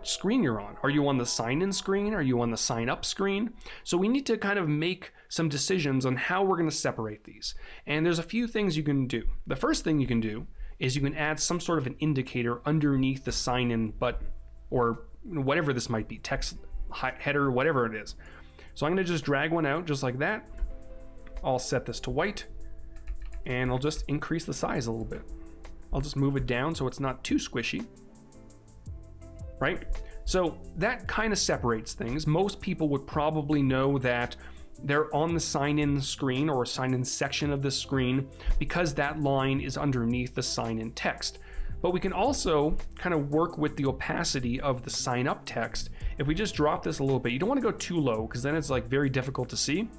screen you're on. Are you on the sign-in screen? Are you on the sign-up screen? So we need to kind of make some decisions on how we're going to separate these. And there's a few things you can do. The first thing you can do is you can add some sort of an indicator underneath the sign-in button, or whatever this might be, text header, whatever it is. So I'm going to just drag one out just like that. I'll set this to white, and I'll just increase the size a little bit. I'll just move it down so it's not too squishy, right? So that kind of separates things. Most people would probably know that they're on the sign-in screen or sign-in section of the screen because that line is underneath the sign-in text. But we can also kind of work with the opacity of the sign-up text. If we just drop this a little bit, you don't want to go too low because then it's very difficult to see.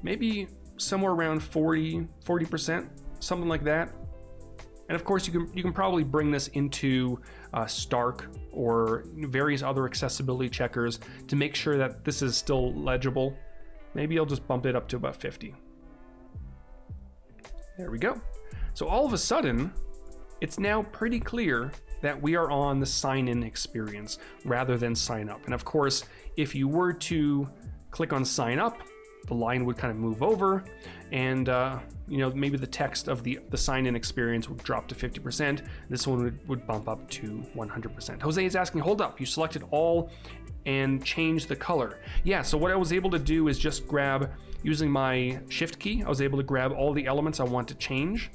Maybe somewhere around 40%, something like that. And of course, you can probably bring this into Stark or various other accessibility checkers to make sure that this is still legible. Maybe I'll just bump it up to about 50. There we go. So all of a sudden, it's now pretty clear that we are on the sign-in experience rather than sign up. And of course, if you were to click on sign up, the line would kind of move over, and maybe the text of the sign-in experience would drop to 50%. This one would bump up to 100%. Jose is asking, hold up, you selected all and changed the color. Yeah, so what I was able to do is just grab, using my shift key, I was able to grab all the elements I want to change,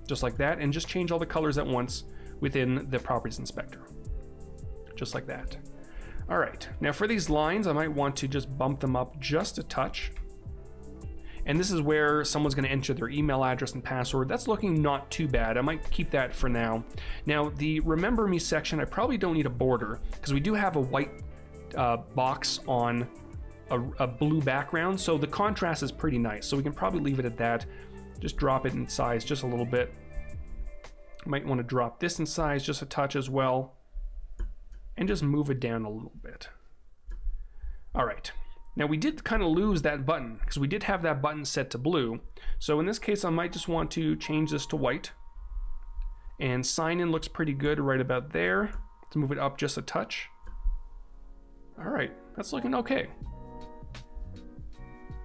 just like that, and just change all the colors at once within the properties inspector. Just like that. All right, now for these lines, I might want to just bump them up just a touch. And this is where someone's going to enter their email address and password. That's looking not too bad. I might keep that for now. Now, the Remember Me section, I probably don't need a border because we do have a white box on a blue background. So the contrast is pretty nice. So we can probably leave it at that. Just drop it in size just a little bit. Might want to drop this in size just a touch as well. And just move it down a little bit. All right. Now we did kind of lose that button because we did have that button set to blue. So in this case, I might just want to change this to white. And sign in looks pretty good right about there. Let's move it up just a touch. All right, that's looking okay.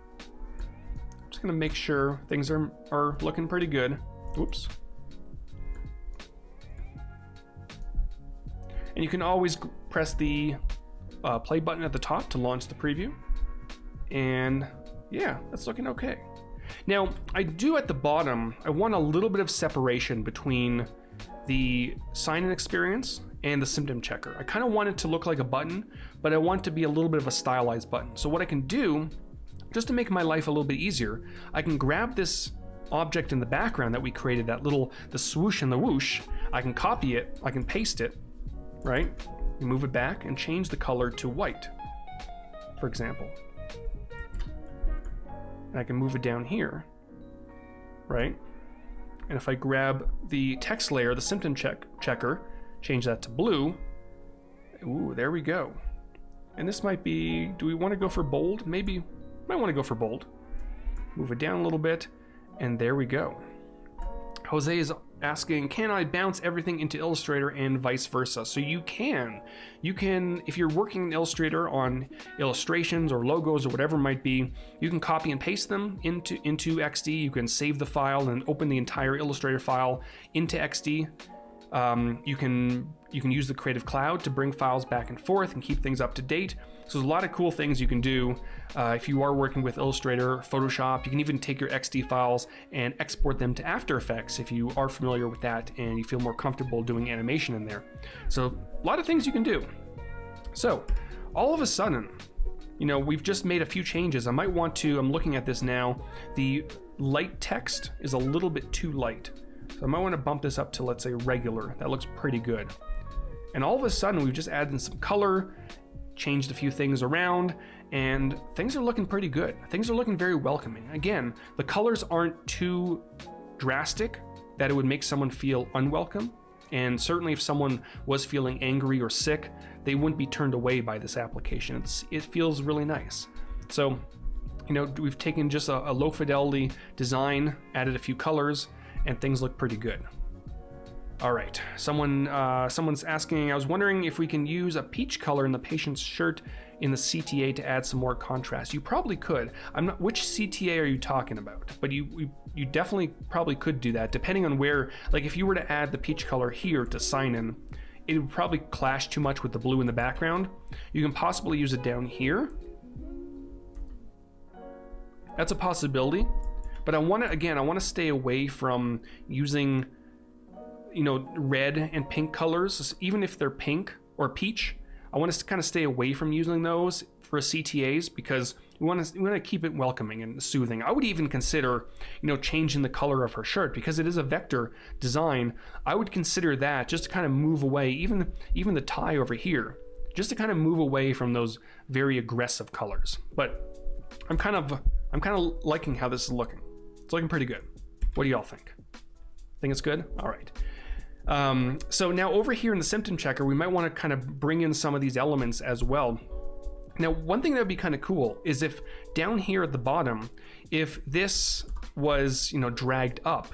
I'm just gonna make sure things are looking pretty good. Oops. And you can always press the play button at the top to launch the preview. And yeah, that's looking okay. Now, I do at the bottom, I want a little bit of separation between the sign-in experience, and the symptom checker. I kind of want it to look like a button, but I want it to be a little bit of a stylized button. So what I can do, just to make my life a little bit easier, I can grab this object in the background that we created, the swoosh and the whoosh. I can copy it, I can paste it, right? Move it back and change the color to white, for example. And I can move it down here, right? And if I grab the text layer, the symptom checker, change that to blue, ooh, there we go. And this might be, do we want to go for bold? Maybe, might want to go for bold. Move it down a little bit, and there we go. Jose is asking, can I bounce everything into Illustrator and vice versa? So you can, if you're working in Illustrator on illustrations or logos or whatever it might be, you can copy and paste them into XD. You can save the file and open the entire Illustrator file into XD. You can use the Creative Cloud to bring files back and forth and keep things up to date. So there's a lot of cool things you can do if you are working with Illustrator, Photoshop. You can even take your XD files and export them to After Effects if you are familiar with that and you feel more comfortable doing animation in there. So a lot of things you can do. So all of a sudden, you know, we've just made a few changes. I might want to, I'm looking at this now, the light text is a little bit too light. So I might want to bump this up to, let's say, regular. That looks pretty good. And all of a sudden, we've just added some color, changed a few things around, and things are looking pretty good. Things are looking very welcoming. Again, the colors aren't too drastic that it would make someone feel unwelcome. And certainly if someone was feeling angry or sick, they wouldn't be turned away by this application. It feels really nice. So, you know, we've taken just a low fidelity design, added a few colors, and things look pretty good. All right, someone's asking, I was wondering if we can use a peach color in the patient's shirt in the CTA to add some more contrast. You probably could. I'm not, which CTA are you talking about? But you definitely probably could do that, depending on where, like if you were to add the peach color here to sign in, it would probably clash too much with the blue in the background. You can possibly use it down here. That's a possibility. But I want to stay away from using, you know, red and pink colors, even if they're pink or peach. I want to kind of stay away from using those for CTAs because we want to keep it welcoming and soothing. I would even consider, you know, changing the color of her shirt because it is a vector design. I would consider that just to kind of move away, even the tie over here, just to kind of move away from those very aggressive colors. But I'm kind of liking how this is looking. It's looking pretty good. What do y'all think? Think it's good? All right. So now over here in the symptom checker, we might want to kind of bring in some of these elements as well. Now, one thing that would be kind of cool is if down here at the bottom, if this was, you know, dragged up,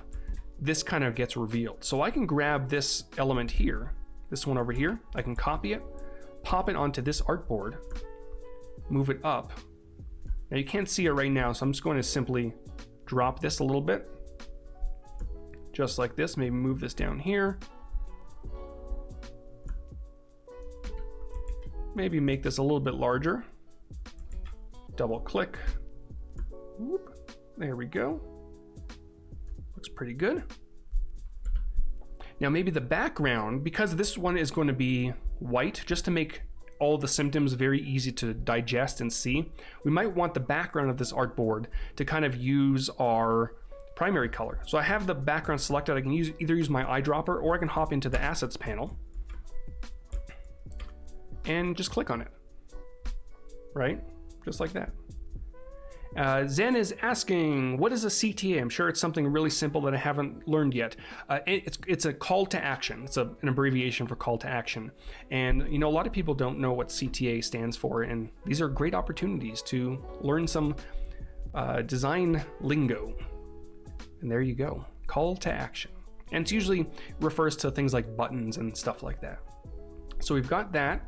this kind of gets revealed. So I can grab this element here, this one over here, I can copy it, pop it onto this artboard, move it up. Now you can't see it right now, so I'm just going to simply drop this a little bit, just like this. Maybe move this down here. Maybe make this a little bit larger. Double click. Whoop. There we go. Looks pretty good. Now maybe the background, because this one is going to be white, just to make all the symptoms very easy to digest and see, we might want the background of this artboard to kind of use our primary color. So I have the background selected. I can either use my eyedropper or I can hop into the assets panel and just click on it, right? Just like that. Zen is asking, what is a CTA? I'm sure it's something really simple that I haven't learned yet. It's a call to action. It's an abbreviation for call to action. And you know, a lot of people don't know what CTA stands for, and these are great opportunities to learn some design lingo. And there you go, call to action. And it usually refers to things like buttons and stuff like that. So we've got that.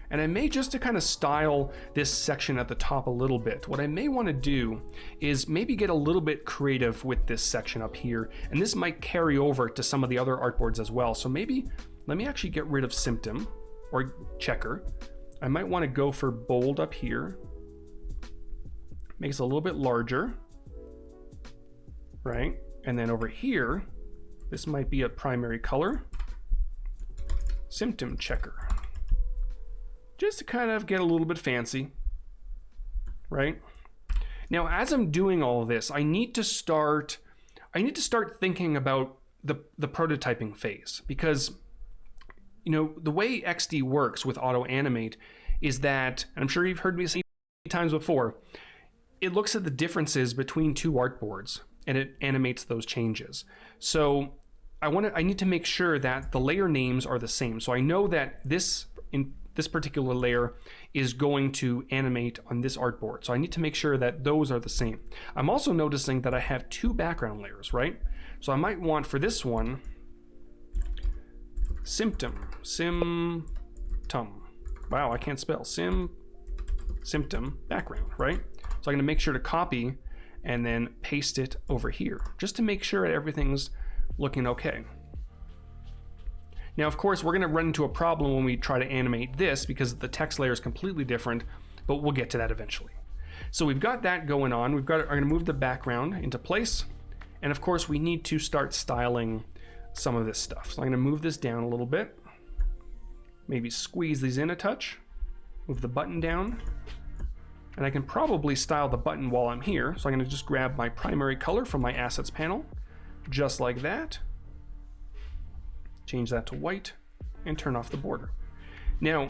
And I may, just to kind of style this section at the top a little bit, what I may want to do is maybe get a little bit creative with this section up here. And this might carry over to some of the other artboards as well. So maybe let me actually get rid of symptom or checker. I might want to go for bold up here. Makes it a little bit larger, right? And then over here, This might be a primary color. Symptom checker. Just to kind of get a little bit fancy, right? Now, as I'm doing all of this, I need to start thinking about the prototyping phase, because you know, the way XD works with auto animate is that, and I'm sure you've heard me say times before, it looks at the differences between two artboards and it animates those changes. So I need to make sure that the layer names are the same. So I know that this particular layer is going to animate on this artboard. So I need to make sure that those are the same. I'm also noticing that I have two background layers, right? So I might want for this one, symptom. Wow, I can't spell. Symptom background, right? So I'm gonna make sure to copy and then paste it over here, just to make sure everything's looking okay. Now, of course, we're gonna run into a problem when we try to animate this because the text layer is completely different, but we'll get to that eventually. So we've got that going on. I'm gonna move the background into place. And of course, we need to start styling some of this stuff. So I'm gonna move this down a little bit, maybe squeeze these in a touch, move the button down, and I can probably style the button while I'm here. So I'm gonna just grab my primary color from my assets panel, just like that. Change that to white and turn off the border. Now,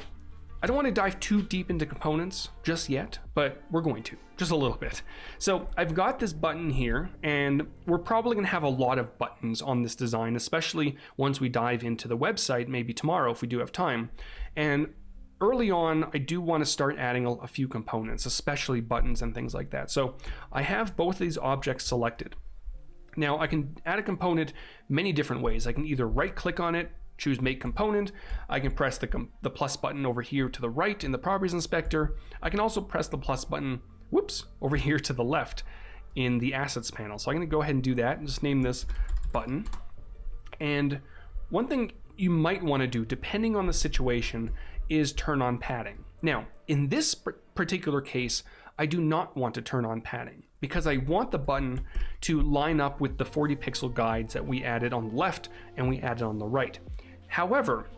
I don't want to dive too deep into components just yet, but we're going to, just a little bit. So I've got this button here, and we're probably going to have a lot of buttons on this design, especially once we dive into the website, maybe tomorrow if we do have time. And early on, I do want to start adding a few components, especially buttons and things like that. So I have both of these objects selected. Now I can add a component many different ways. I can either right click on it, choose make component. I can press the plus button over here to the right in the properties inspector. I can also press the plus button, over here to the left in the assets panel. So I'm gonna go ahead and do that and just name this button. And one thing you might wanna do, depending on the situation, is turn on padding. Now, in this particular case, I do not want to turn on padding because I want the button to line up with the 40 pixel guides that we added on the left and we added on the right. However,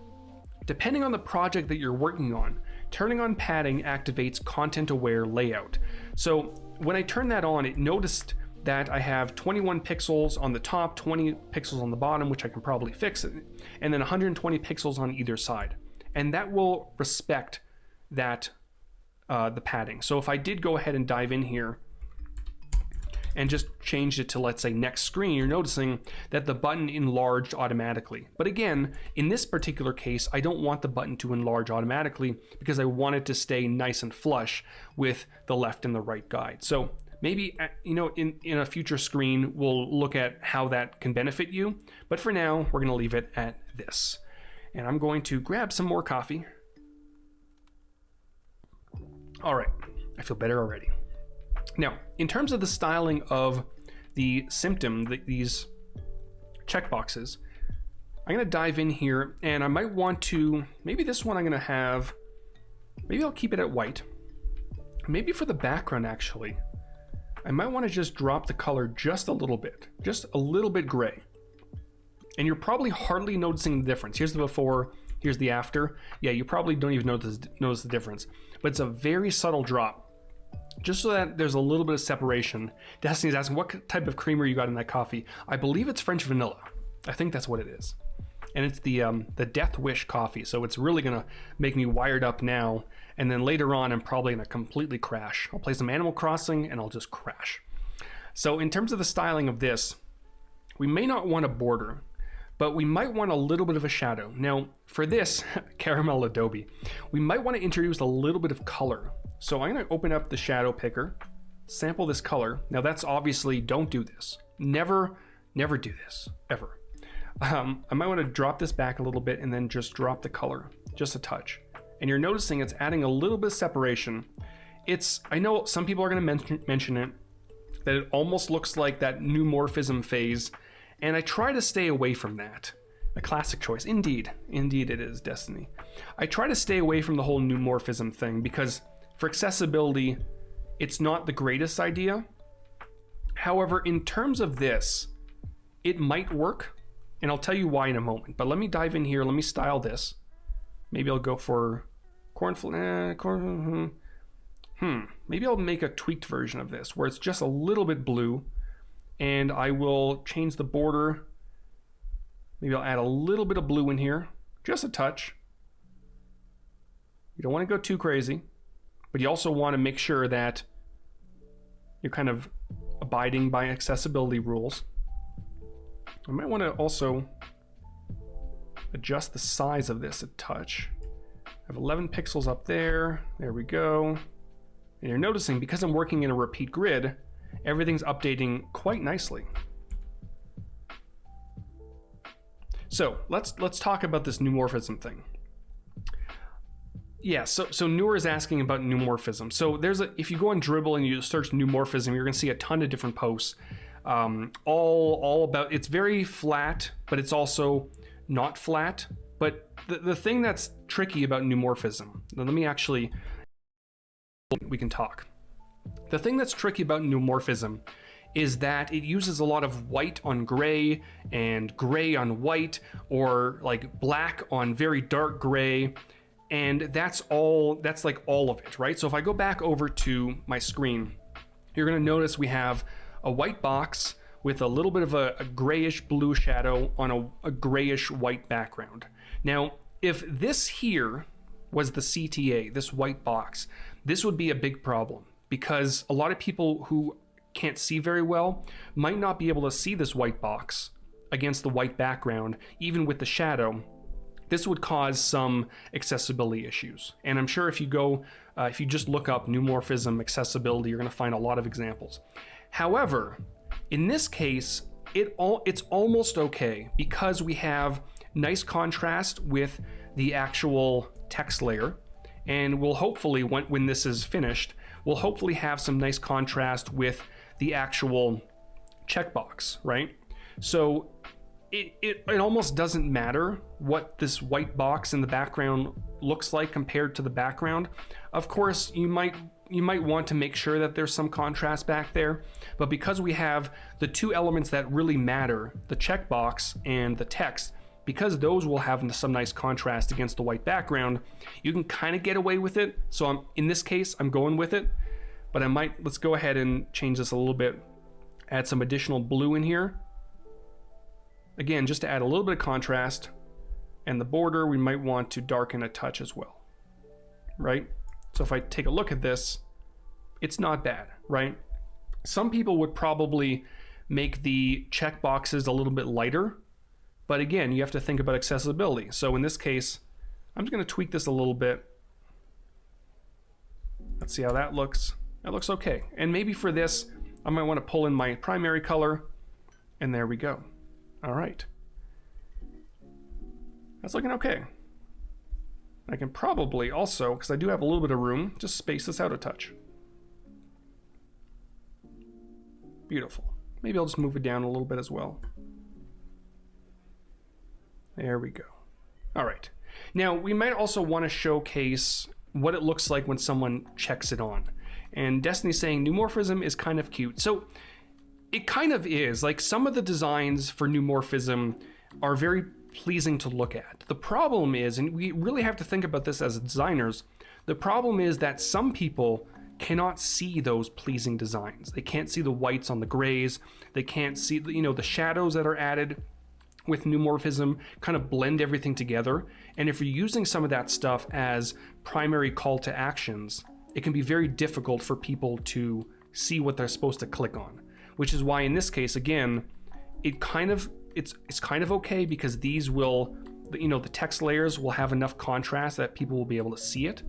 depending on the project that you're working on, turning on padding activates content-aware layout. So when I turn that on, it noticed that I have 21 pixels on the top, 20 pixels on the bottom, which I can probably fix, and then 120 pixels on either side. And that will respect that the padding. So if I did go ahead and dive in here and just changed it to, let's say, next screen, you're noticing that the button enlarged automatically. But again, in this particular case, I don't want the button to enlarge automatically because I want it to stay nice and flush with the left and the right guide. So maybe, you know, in a future screen, we'll look at how that can benefit you. But for now, we're gonna leave it at this. And I'm going to grab some more coffee. All right, I feel better already. Now, in terms of the styling of the symptom, these checkboxes, I'm gonna dive in here and I might want to, maybe this one I'm gonna have, maybe I'll keep it at white. Maybe for the background actually, I might wanna just drop the color just a little bit gray. And you're probably hardly noticing the difference. Here's the before, here's the after. Yeah, you probably don't even notice the difference, but it's a very subtle drop. Just so that there's a little bit of separation. Destiny's asking, what type of creamer you got in that coffee? I believe it's French vanilla. I think that's what it is. And it's the Death Wish coffee, so it's really gonna make me wired up now, and then later on I'm probably gonna completely crash. I'll play some Animal Crossing and I'll just crash. So in terms of the styling of this, we may not want a border, but we might want a little bit of a shadow. Now for this, Caramel Adobe, we might want to introduce a little bit of color. So I'm going to open up the shadow picker, sample this color. Now that's obviously, don't do this. Never do this, ever. I might want to drop this back a little bit and then just drop the color, just a touch. And you're noticing it's adding a little bit of separation. I know some people are going to mention it, that it almost looks like that new morphism phase. And I try to stay away from that. A classic choice. Indeed it is, Destiny. I try to stay away from the whole new morphism thing because for accessibility, it's not the greatest idea. However, in terms of this, it might work. And I'll tell you why in a moment. But let me dive in here. Let me style this. Maybe I'll go for maybe I'll make a tweaked version of this where it's just a little bit blue, and I will change the border. Maybe I'll add a little bit of blue in here, just a touch. You don't want to go too crazy, but you also want to make sure that you're kind of abiding by accessibility rules. I might want to also adjust the size of this a touch. I have 11 pixels up there. There we go. And you're noticing, because I'm working in a repeat grid, everything's updating quite nicely. So let's talk about this neumorphism thing. Yeah, so Noor is asking about neumorphism. So if you go on Dribbble and you search neumorphism, you're going to see a ton of different posts, all about. It's very flat, but it's also not flat. But the thing that's tricky about neumorphism, let me actually, we can talk. The thing that's tricky about neumorphism is that it uses a lot of white on gray and gray on white, or like black on very dark gray. And that's like all of it, right? So if I go back over to my screen, you're gonna notice we have a white box with a little bit of a grayish blue shadow on a grayish white background. Now, if this here was the CTA, this white box, this would be a big problem, because a lot of people who can't see very well might not be able to see this white box against the white background, even with the shadow. This would cause some accessibility issues. And I'm sure if you just look up neumorphism accessibility, you're gonna find a lot of examples. However, in this case, it's almost okay, because we have nice contrast with the actual text layer. And we'll hopefully, when this is finished, we'll hopefully have some nice contrast with the actual checkbox, right? So it almost doesn't matter what this white box in the background looks like compared to the background. Of course, you might want to make sure that there's some contrast back there, but because we have the two elements that really matter, the checkbox and the text, because those will have some nice contrast against the white background, you can kind of get away with it. So in this case, I'm going with it, but let's go ahead and change this a little bit, add some additional blue in here. Again, just to add a little bit of contrast, and the border we might want to darken a touch as well, right? So if I take a look at this, it's not bad, right? Some people would probably make the checkboxes a little bit lighter, but again, you have to think about accessibility. So in this case, I'm just gonna tweak this a little bit. Let's see how that looks. That looks okay. And maybe for this, I might wanna pull in my primary color, and there we go. All right. That's looking okay. I can probably also, because I do have a little bit of room, just space this out a touch. Beautiful. Maybe I'll just move it down a little bit as well. There we go. All right. Now, we might also want to showcase what it looks like when someone checks it on. And Destiny's saying neumorphism is kind of cute. So it kind of is. Like, some of the designs for neumorphism are very pleasing to look at. The problem is, and we really have to think about this as designers, the problem is that some people cannot see those pleasing designs. They can't see the whites on the grays. They can't see, the shadows that are added with neumorphism kind of blend everything together. And if you're using some of that stuff as primary call to actions, it can be very difficult for people to see what they're supposed to click on. Which is why in this case, again, it's kind of okay, because these will, the text layers will have enough contrast that people will be able to see it.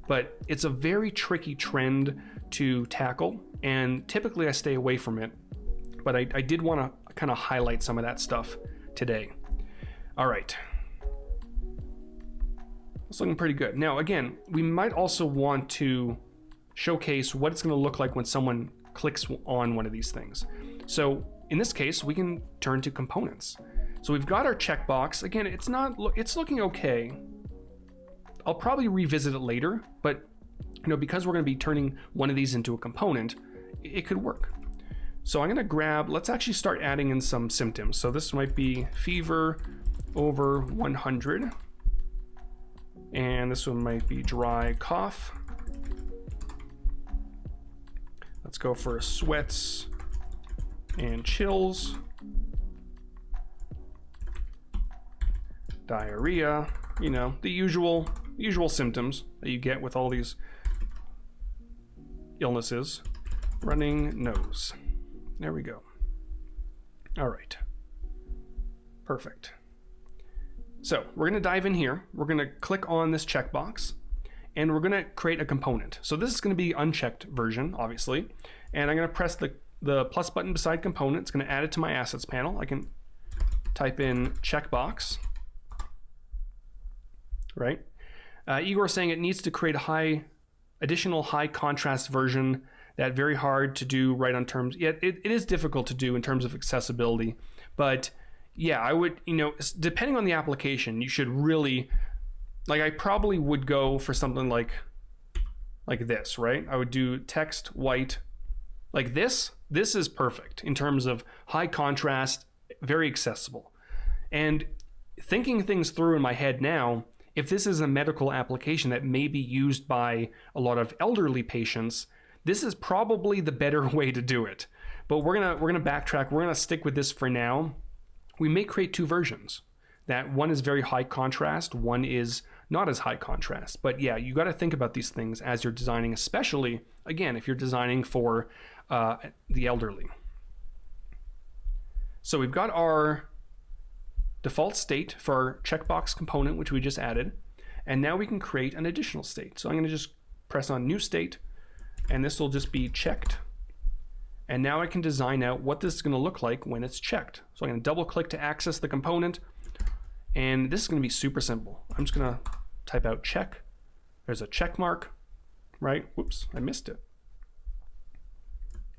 But it's a very tricky trend to tackle, and typically I stay away from it. But I did want to kind of highlight some of that stuff today. All right. It's looking pretty good. Now, again, we might also want to showcase what it's going to look like when someone clicks on one of these things. So in this case, we can turn to components. So we've got our checkbox. Again, it's looking okay. I'll probably revisit it later, but because we're going to be turning one of these into a component, it could work. So I'm gonna grab, let's actually start adding in some symptoms. So this might be fever over 100. And this one might be dry cough. Let's go for sweats and chills. Diarrhea, you know, the usual symptoms that you get with all these illnesses. Running nose. There we go. All right. Perfect. So we're going to dive in here. We're going to click on this checkbox and we're going to create a component. So this is going to be unchecked version, obviously. And I'm going to press the plus button beside component. It's going to add it to my assets panel. I can type in checkbox. Right? Igor saying it needs to create a additional high contrast version. That very hard to do right on terms. Yet it is difficult to do in terms of accessibility. But yeah, I would, you know, depending on the application, you should really, like, I probably would go for something like this, right? I would do text white like this. This is perfect in terms of high contrast, very accessible. And thinking things through in my head now, if this is a medical application that may be used by a lot of elderly patients, this is probably the better way to do it. But we're gonna backtrack. We're gonna stick with this for now. We may create two versions. That one is very high contrast, one is not as high contrast. But yeah, you got to think about these things as you're designing, especially again if you're designing for the elderly. So we've got our default state for our checkbox component, which we just added, and now we can create an additional state. So I'm going to just press on new state, and this will just be checked. And now I can design out what this is going to look like when it's checked. So I'm going to double click to access the component, and this is going to be super simple. I'm just going to type out check. There's a check mark, right? Whoops, I missed it.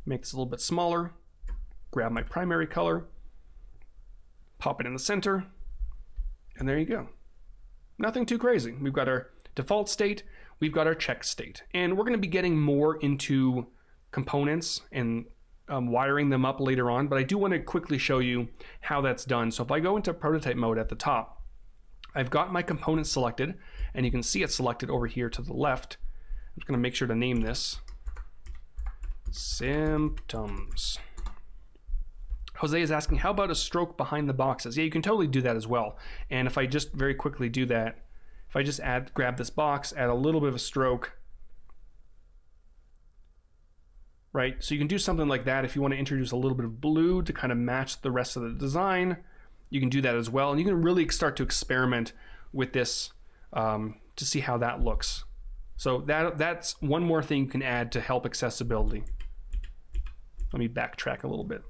Make this a little bit smaller, grab my primary color, pop it in the center, and there you go. Nothing too crazy. We've got our default state, we've got our check state, and we're going to be getting more into components and wiring them up later on, but I do want to quickly show you how that's done. So if I go into prototype mode at the top, I've got my component selected, and you can see it selected over here to the left. I'm just going to make sure to name this symptoms. Jose is asking, how about a stroke behind the boxes? Yeah, you can totally do that as well. And if I just very quickly do that, if I just grab this box, add a little bit of a stroke, right? So you can do something like that if you want to introduce a little bit of blue to kind of match the rest of the design. You can do that as well. And you can really start to experiment with this to see how that looks. So that's one more thing you can add to help accessibility. Let me backtrack a little bit.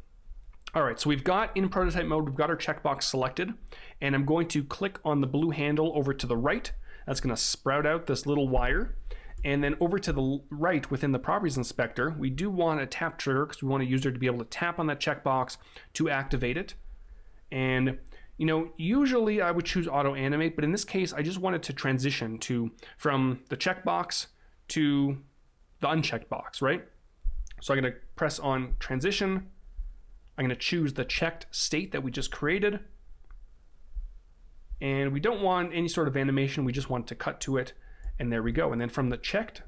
All right, so we've got in prototype mode, we've got our checkbox selected, and I'm going to click on the blue handle over to the right. That's going to sprout out this little wire. And then over to the right within the properties inspector, we do want a tap trigger because we want a user to be able to tap on that checkbox to activate it. And you know, usually I would choose auto animate, but in this case, I just wanted to transition from the checkbox to the unchecked box, right? So I'm going to press on transition. I'm going to choose the checked state that we just created. And we don't want any sort of animation. We just want to cut to it. And there we go. And then from the checked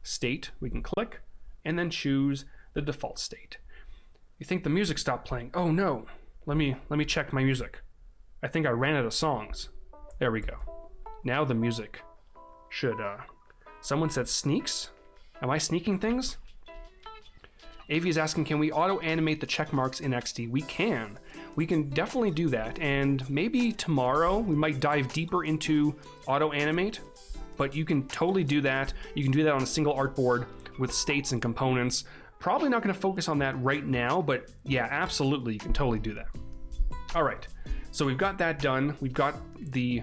state, we can click and then choose the default state. You think the music stopped playing. Oh no, let me check my music. I think I ran out of songs. There we go. Now the music should, someone said sneaks? Am I sneaking things? Avi is asking, can we auto animate the check marks in XD? We can. We can definitely do that. And maybe tomorrow we might dive deeper into auto animate, but you can totally do that. You can do that on a single artboard with states and components. Probably not going to focus on that right now, but yeah, absolutely, you can totally do that. All right, so we've got that done. We've got the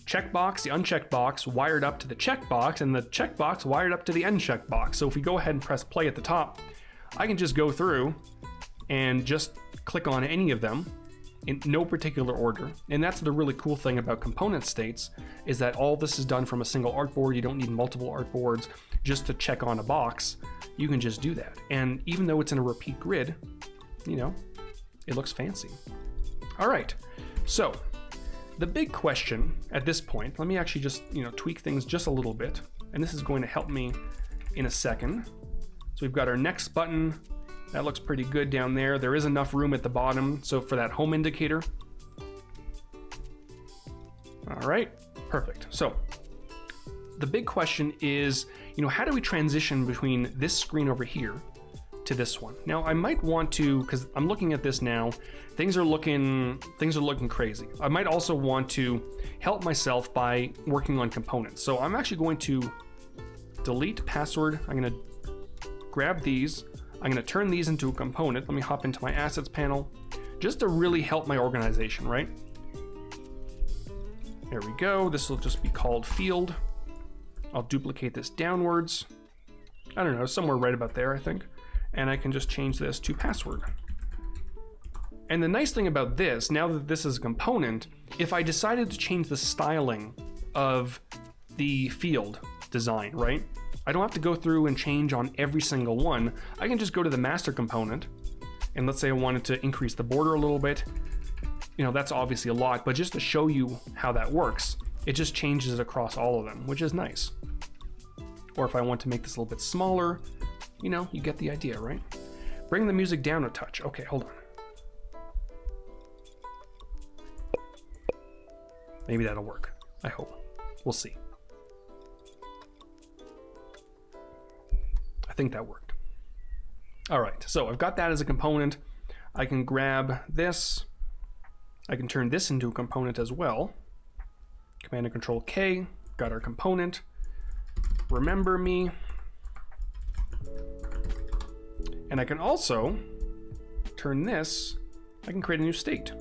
checkbox, the unchecked box wired up to the checkbox, and the checkbox wired up to the unchecked box. So if we go ahead and press play at the top, I can just go through and just click on any of them in no particular order. And that's the really cool thing about component states, is that all this is done from a single artboard. You don't need multiple artboards just to check on a box. You can just do that. And even though it's in a repeat grid, you know, it looks fancy. All right, so the big question at this point, let me actually just, you know, tweak things just a little bit, and this is going to help me in a second. So we've got our next button. That looks pretty good down there. There is enough room at the bottom, so for that home indicator. All right, perfect. So the big question is, you know, how do we transition between this screen over here to this one? Now I might want to, because I'm looking at this now, things are looking crazy. I might also want to help myself by working on components. So I'm actually going to delete password. I'm going to grab these. I'm going to turn these into a component. Let me hop into my assets panel just to really help my organization, right? There we go. This will just be called field. I'll duplicate this downwards. I don't know, somewhere right about there, I think. And I can just change this to password. And the nice thing about this, now that this is a component, if I decided to change the styling of the field design, right? I don't have to go through and change on every single one. I can just go to the master component, and let's say I wanted to increase the border a little bit. You know, that's obviously a lot, but just to show you how that works, it just changes it across all of them, which is nice. Or if I want to make this a little bit smaller, you know, you get the idea, right? Bring the music down a touch. Okay, hold on. Maybe that'll work. I hope. We'll see. I think that worked. All right, so I've got that as a component. I can grab this. I can turn this into a component as well. Command and Control K, got our component. Remember me. And I can also turn this, I can create a new state.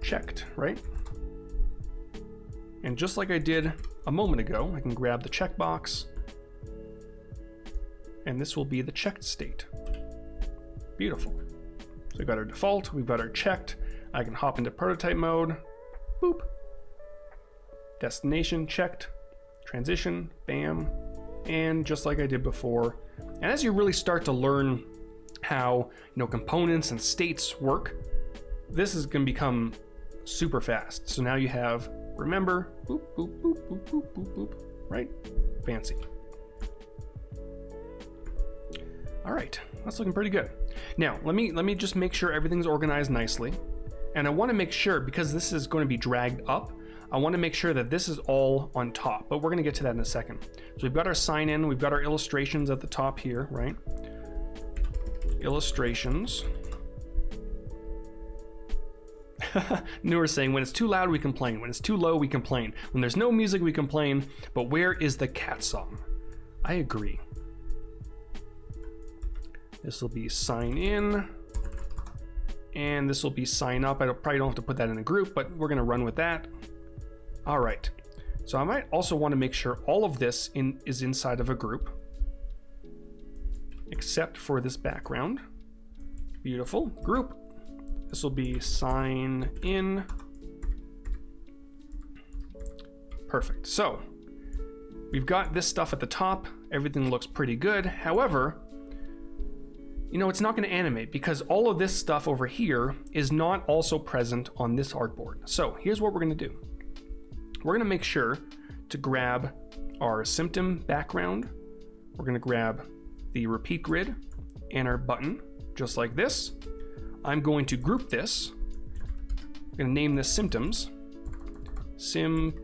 Checked, right? And just like I did a moment ago, I can grab the checkbox, and this will be the checked state. Beautiful. So we've got our default, we've got our checked. I can hop into prototype mode. Boop. Destination checked. Transition, bam. And just like I did before. And as you really start to learn how, you know, components and states work, this is going to become super fast. So now you have remember, boop, boop, boop, boop, boop, boop, boop, right? Fancy. All right, that's looking pretty good. Now, let me just make sure everything's organized nicely. And I want to make sure, because this is going to be dragged up, I want to make sure that this is all on top, but we're going to get to that in a second. So we've got our sign in, we've got our illustrations at the top here, right? Illustrations. Newer saying, when it's too loud, we complain. When it's too low, we complain. When there's no music, we complain. But where is the cat song? I agree. This will be sign in. And this will be sign up. I probably don't have to put that in a group, but we're going to run with that. All right. So I might also want to make sure all of this is inside of a group, except for this background. Beautiful. Group. This will be sign in. Perfect. So we've got this stuff at the top. Everything looks pretty good. However, you know, it's not going to animate because all of this stuff over here is not also present on this artboard. So here's what we're going to do. We're going to make sure to grab our symptom background. We're going to grab the repeat grid and our button, just like this. I'm going to group this. I'm going to name this symptoms. Simp.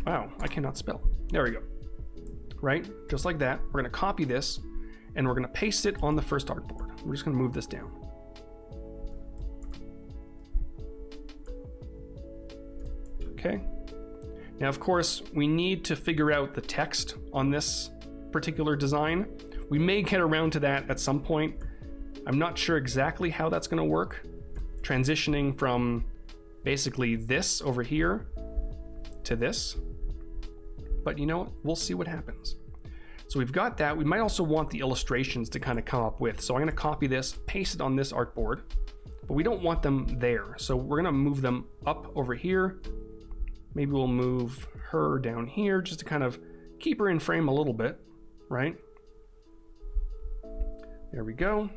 Wow, I cannot spell. There we go. Right, just like that. We're going to copy this and we're going to paste it on the first artboard. We're just going to move this down. Okay. Now, of course, we need to figure out the text on this particular design. We may get around to that at some point. I'm not sure exactly how that's going to work. Transitioning from basically this over here to this. But you know what? We'll see what happens. So we've got that. We might also want the illustrations to kind of come up with. So I'm going to copy this, paste it on this artboard, but we don't want them there. So we're going to move them up over here. Maybe we'll move her down here just to kind of keep her in frame a little bit, right? There we go.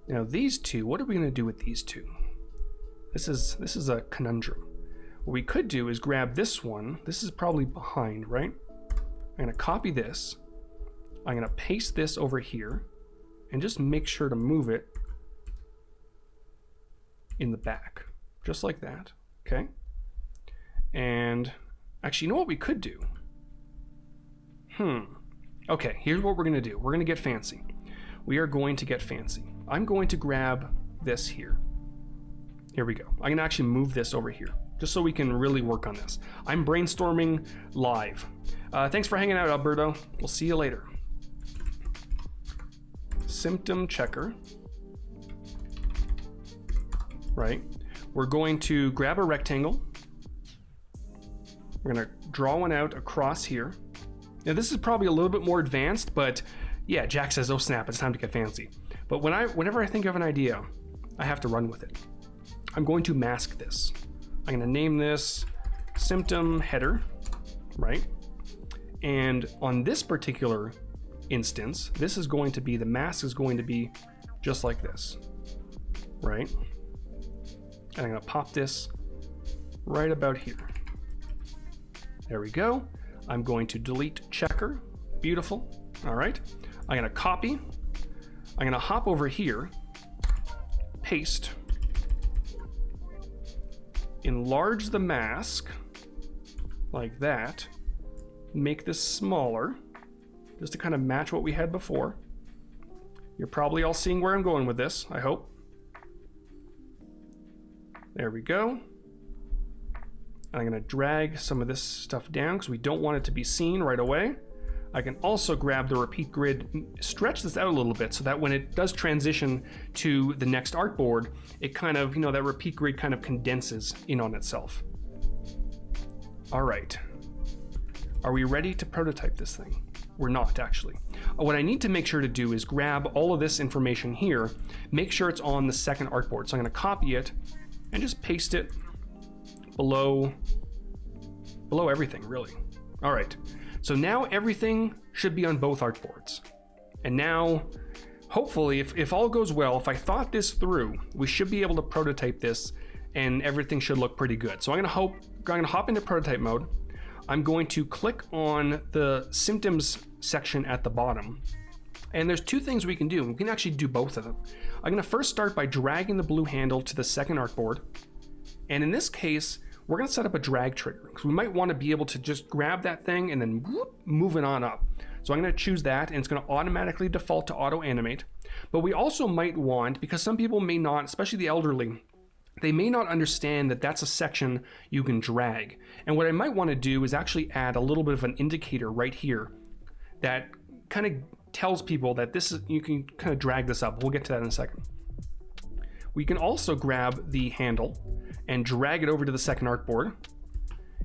Now these two, what are we gonna do with these two? This is a conundrum. What we could do is grab this one. This is probably behind, right? I'm gonna copy this. I'm gonna paste this over here and just make sure to move it in the back, just like that, okay? And actually, you know what we could do? Okay, here's what we're gonna do. We're gonna get fancy. We are going to get fancy. I'm going to grab this here. Here we go. I'm gonna actually move this over here, just so we can really work on this. I'm brainstorming live. Thanks for hanging out, Alberto. We'll see you later. Symptom checker. Right. We're going to grab a rectangle. We're gonna draw one out across here. Now this is probably a little bit more advanced, but yeah, Jack says, oh snap, it's time to get fancy. But whenever I think of an idea, I have to run with it. I'm going to mask this. I'm gonna name this symptom header, right? And on this particular instance, this is going to be, the mask is going to be just like this, right? And I'm gonna pop this right about here. There we go. I'm going to delete checker. Beautiful. All right. I'm gonna copy. I'm gonna hop over here, paste, enlarge the mask like that, make this smaller, just to kind of match what we had before. You're probably all seeing where I'm going with this, I hope. There we go. I'm gonna drag some of this stuff down because we don't want it to be seen right away. I can also grab the repeat grid, stretch this out a little bit so that when it does transition to the next artboard, it kind of, that repeat grid kind of condenses in on itself. All right. Are we ready to prototype this thing? We're not, actually. What I need to make sure to do is grab all of this information here, make sure it's on the second artboard. So I'm gonna copy it and just paste it below everything, really. All right. So now everything should be on both artboards. And now, hopefully, if all goes well, if I thought this through, we should be able to prototype this and everything should look pretty good. So I'm gonna hop into prototype mode. I'm going to click on the symptoms section at the bottom. And there's two things we can do. We can actually do both of them. I'm gonna first start by dragging the blue handle to the second artboard. And in this case, we're gonna set up a drag trigger because we might wanna be able to just grab that thing and then whoop, move it on up. So I'm gonna choose that and it's gonna automatically default to auto animate. But we also might want, because some people may not, especially the elderly, they may not understand that that's a section you can drag. And what I might wanna do is actually add a little bit of an indicator right here that kind of tells people that this is, you can kind of drag this up. We'll get to that in a second. We can also grab the handle and drag it over to the second artboard.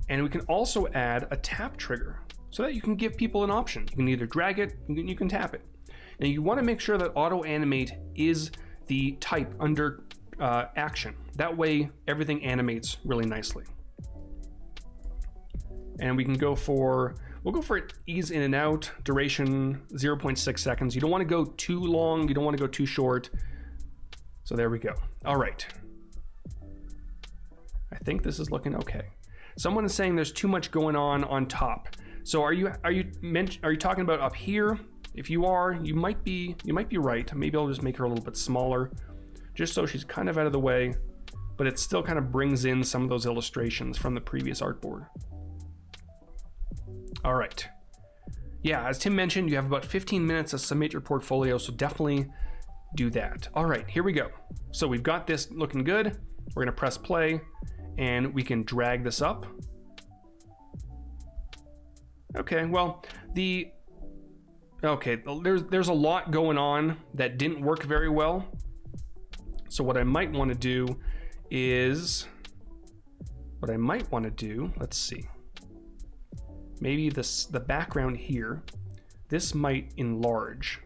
And we can also add a tap trigger so that you can give people an option. You can either drag it, you can tap it. Now you want to make sure that auto animate is the type under action. That way everything animates really nicely. And we can go for, we'll go for ease in and out, duration 0.6 seconds. You don't want to go too long, you don't want to go too short. So there we go. All right. I think this is looking okay. Someone is saying there's too much going on top. So are you talking about up here? If you are, you might be right. Maybe I'll just make her a little bit smaller, just so she's kind of out of the way, but it still kind of brings in some of those illustrations from the previous artboard. All right. Yeah, as Tim mentioned, you have about 15 minutes to submit your portfolio, so definitely do that. All right, here we go. So we've got this looking good. We're gonna press play and we can drag this up. Okay, well, there's a lot going on that didn't work very well. So what I might want to do is, let's see. Maybe the background here, this might enlarge.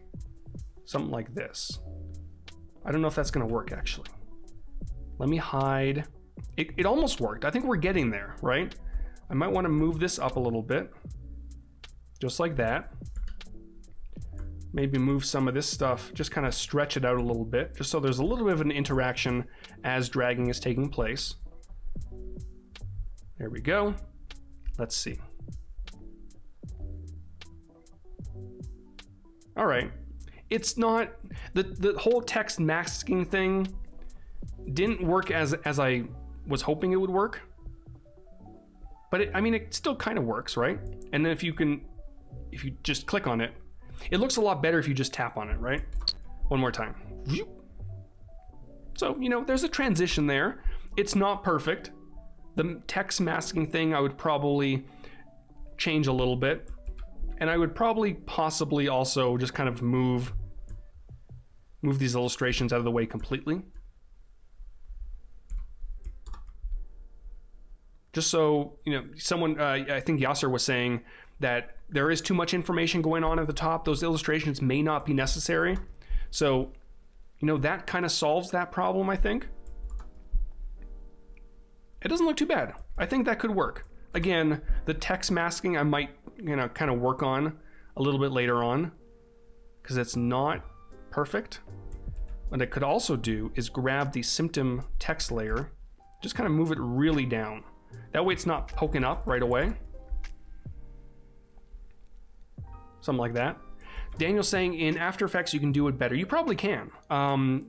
Something like this. I don't know if that's gonna work actually. Let me hide. It almost worked. I think we're getting there, right? I might want to move this up a little bit. Just like that. maybe move some of this stuff, just kind of stretch it out a little bit, just so there's a little bit of an interaction as dragging is taking place. There we go. Let's see. All right. It's not, the whole text masking thing didn't work as I was hoping it would work. But I mean, it still kind of works, right? And then if you just click on it, it looks a lot better if you just tap on it, right? One more time. So, you know, there's a transition there. It's not perfect. The text masking thing, I would probably change a little bit. And I would probably possibly also just kind of move these illustrations out of the way completely. Just so, you know, someone, I think Yasser was saying that there is too much information going on at the top. Those illustrations may not be necessary. So, you know, that kind of solves that problem, I think. It doesn't look too bad. I think that could work. Again, the text masking I might, you know, kind of work on a little bit later on because it's not perfect. What I could also do is grab the symptom text layer, just kind of move it really down. That way it's not poking up right away. Something like that. Daniel's saying in After Effects you can do it better. You probably can.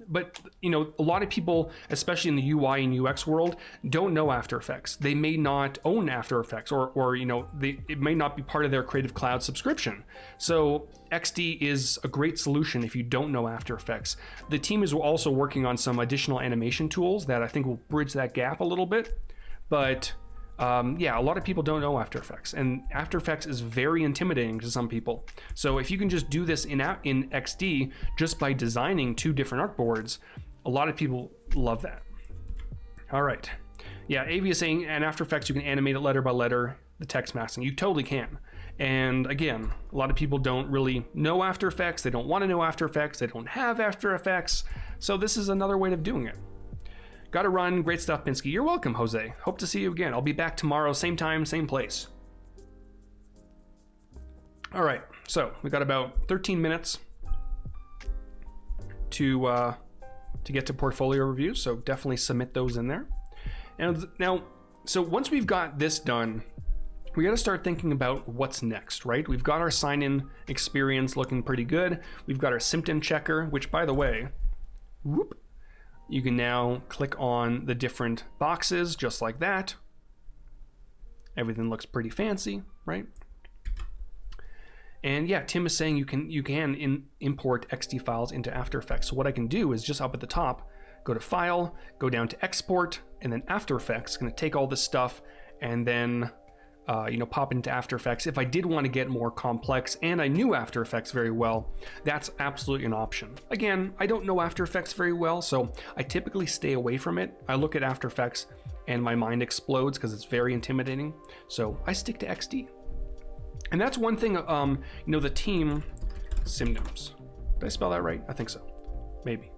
But you know, a lot of people, especially in the UI and UX world, don't know After Effects. They may not own After Effects, or you know, it may not be part of their Creative Cloud subscription. So XD is a great solution if you don't know After Effects. The team is also working on some additional animation tools that I think will bridge that gap a little bit. But yeah, a lot of people don't know After Effects, and After Effects is very intimidating to some people. So if you can just do this in XD just by designing 2 different artboards, a lot of people love that. All right. Yeah, Avi is saying in After Effects you can animate it letter by letter, the text masking. You totally can. And again, a lot of people don't really know After Effects. They don't want to know After Effects. They don't have After Effects. So this is another way of doing it. Gotta run. Great stuff, Pinsky. You're welcome, Jose. Hope to see you again. I'll be back tomorrow, same time, same place. All right, so we got about 13 minutes to get to portfolio reviews, so definitely submit those in there. And now, so once we've got this done, we got to start thinking about what's next, right? We've got our sign-in experience looking pretty good. We've got our symptom checker, which, by the way, whoop, you can now click on the different boxes just like that. Everything looks pretty fancy, right? And yeah, Tim is saying you can import XD files into After Effects. So what I can do is just up at the top, go to File, go down to Export, and then After Effects is going to take all this stuff and then you know, pop into After Effects. If I did want to get more complex and I knew After Effects very well, that's absolutely an option. Again, I don't know After Effects very well, so I typically stay away from it. I look at After Effects and my mind explodes because it's very intimidating. So I stick to XD. And that's one thing, you know, the team, symptoms. Did I spell that right? I think so. Maybe.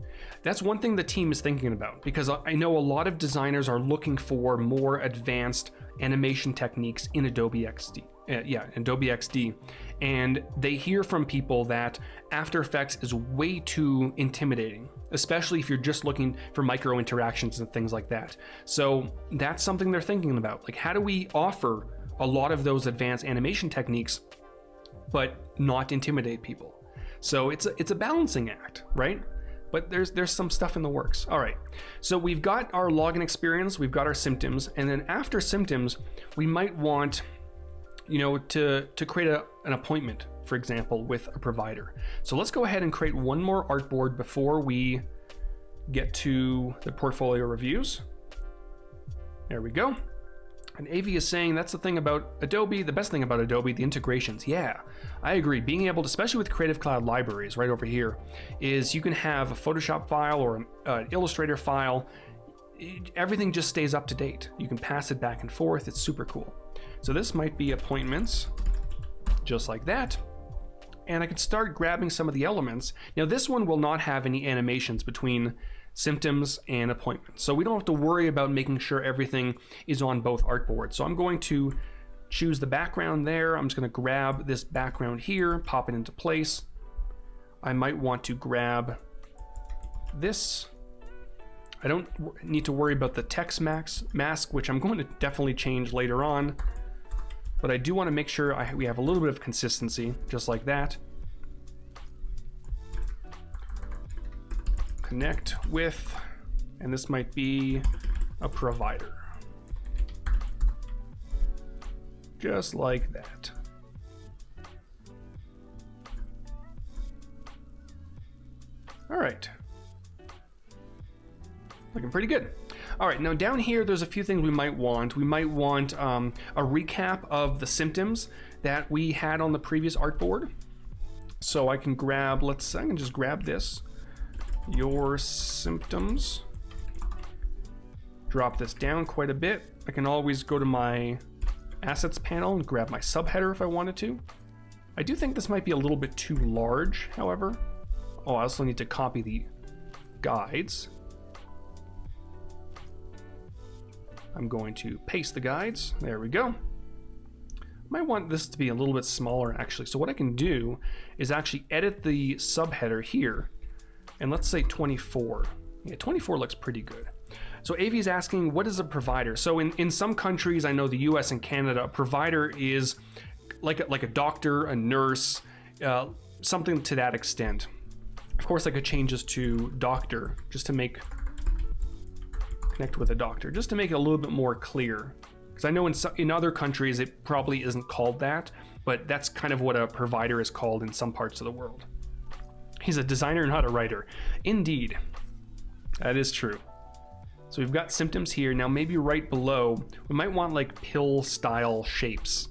That's one thing the team is thinking about, because I know a lot of designers are looking for more advanced animation techniques in Adobe XD. Adobe XD. And they hear from people that After Effects is way too intimidating, especially if you're just looking for micro interactions and things like that. So that's something they're thinking about. Like, how do we offer a lot of those advanced animation techniques, but not intimidate people? So it's a balancing act, right? But there's some stuff in the works. All right, so we've got our login experience, we've got our symptoms, and then after symptoms, we might want, you know, to create an appointment, for example, with a provider. So let's go ahead and create one more artboard before we get to the portfolio reviews. There we go. And AV is saying that's the thing about Adobe, the best thing about Adobe, the integrations. Yeah, I agree. Being able to, especially with Creative Cloud libraries right over here, is you can have a Photoshop file or an Illustrator file. Everything just stays up to date. You can pass it back and forth. It's super cool. So this might be appointments, just like that. And I can start grabbing some of the elements. Now this one will not have any animations between symptoms and appointments, so we don't have to worry about making sure everything is on both artboards. So I'm going to choose the background there. I'm just going to grab this background here, pop it into place. I might want to grab this. I don't need to worry about the text mask, which I'm going to definitely change later on. But I do want to make sure we have a little bit of consistency, just like that. Connect with, and this might be a provider. Just like that. All right. Looking pretty good. All right, now down here, there's a few things we might want. We might want a recap of the symptoms that we had on the previous artboard. So I can grab, I can just grab this, your symptoms, drop this down quite a bit. I can always go to my assets panel and grab my subheader if I wanted to. I do think this might be a little bit too large, however. Oh, I also need to copy the guides. I'm going to paste the guides. There we go. Might want this to be a little bit smaller actually. So what I can do is actually edit the subheader here, and let's say 24. Yeah, 24 looks pretty good. So AV is asking, what is a provider? So in some countries, I know the US and Canada, a provider is like a doctor, a nurse, something to that extent. Of course, I could change this to doctor just to make connect with a doctor, just to make it a little bit more clear. Because I know in other countries it probably isn't called that, but that's kind of what a provider is called in some parts of the world. He's a designer, not a writer. Indeed, that is true. So we've got symptoms here. Now maybe right below, we might want like pill style shapes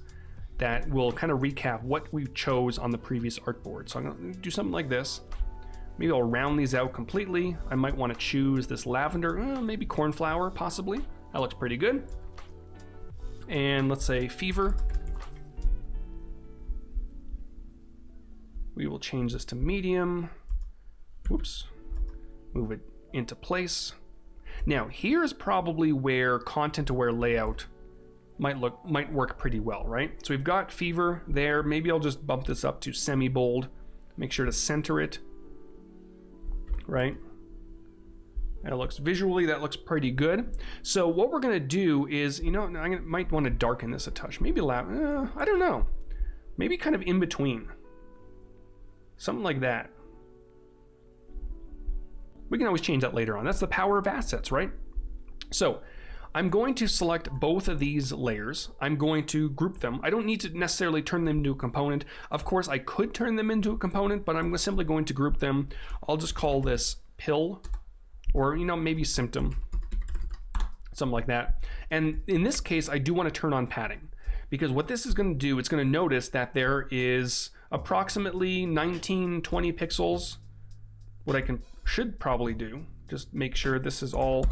that will kind of recap what we chose on the previous artboard. So I'm gonna do something like this. Maybe I'll round these out completely. I might want to choose this lavender, maybe cornflower possibly. That looks pretty good. And let's say fever. We will change this to medium. Whoops. Move it into place. Now here's probably where content-aware layout might work pretty well, right? So we've got fever there. Maybe I'll just bump this up to semi-bold. Make sure to center it. Right? That looks visually, that looks pretty good. So what we're gonna do is, might want to darken this a touch. Maybe I don't know. Maybe kind of in between. Something like that. We can always change that later on. That's the power of assets, right? So I'm going to select both of these layers. I'm going to group them. I don't need to necessarily turn them into a component. Of course, I could turn them into a component, but I'm simply going to group them. I'll just call this pill, or maybe symptom, something like that. And in this case, I do want to turn on padding, because what this is going to do, it's going to notice that there is approximately 19, 20 pixels. What I should probably do, just make sure this is all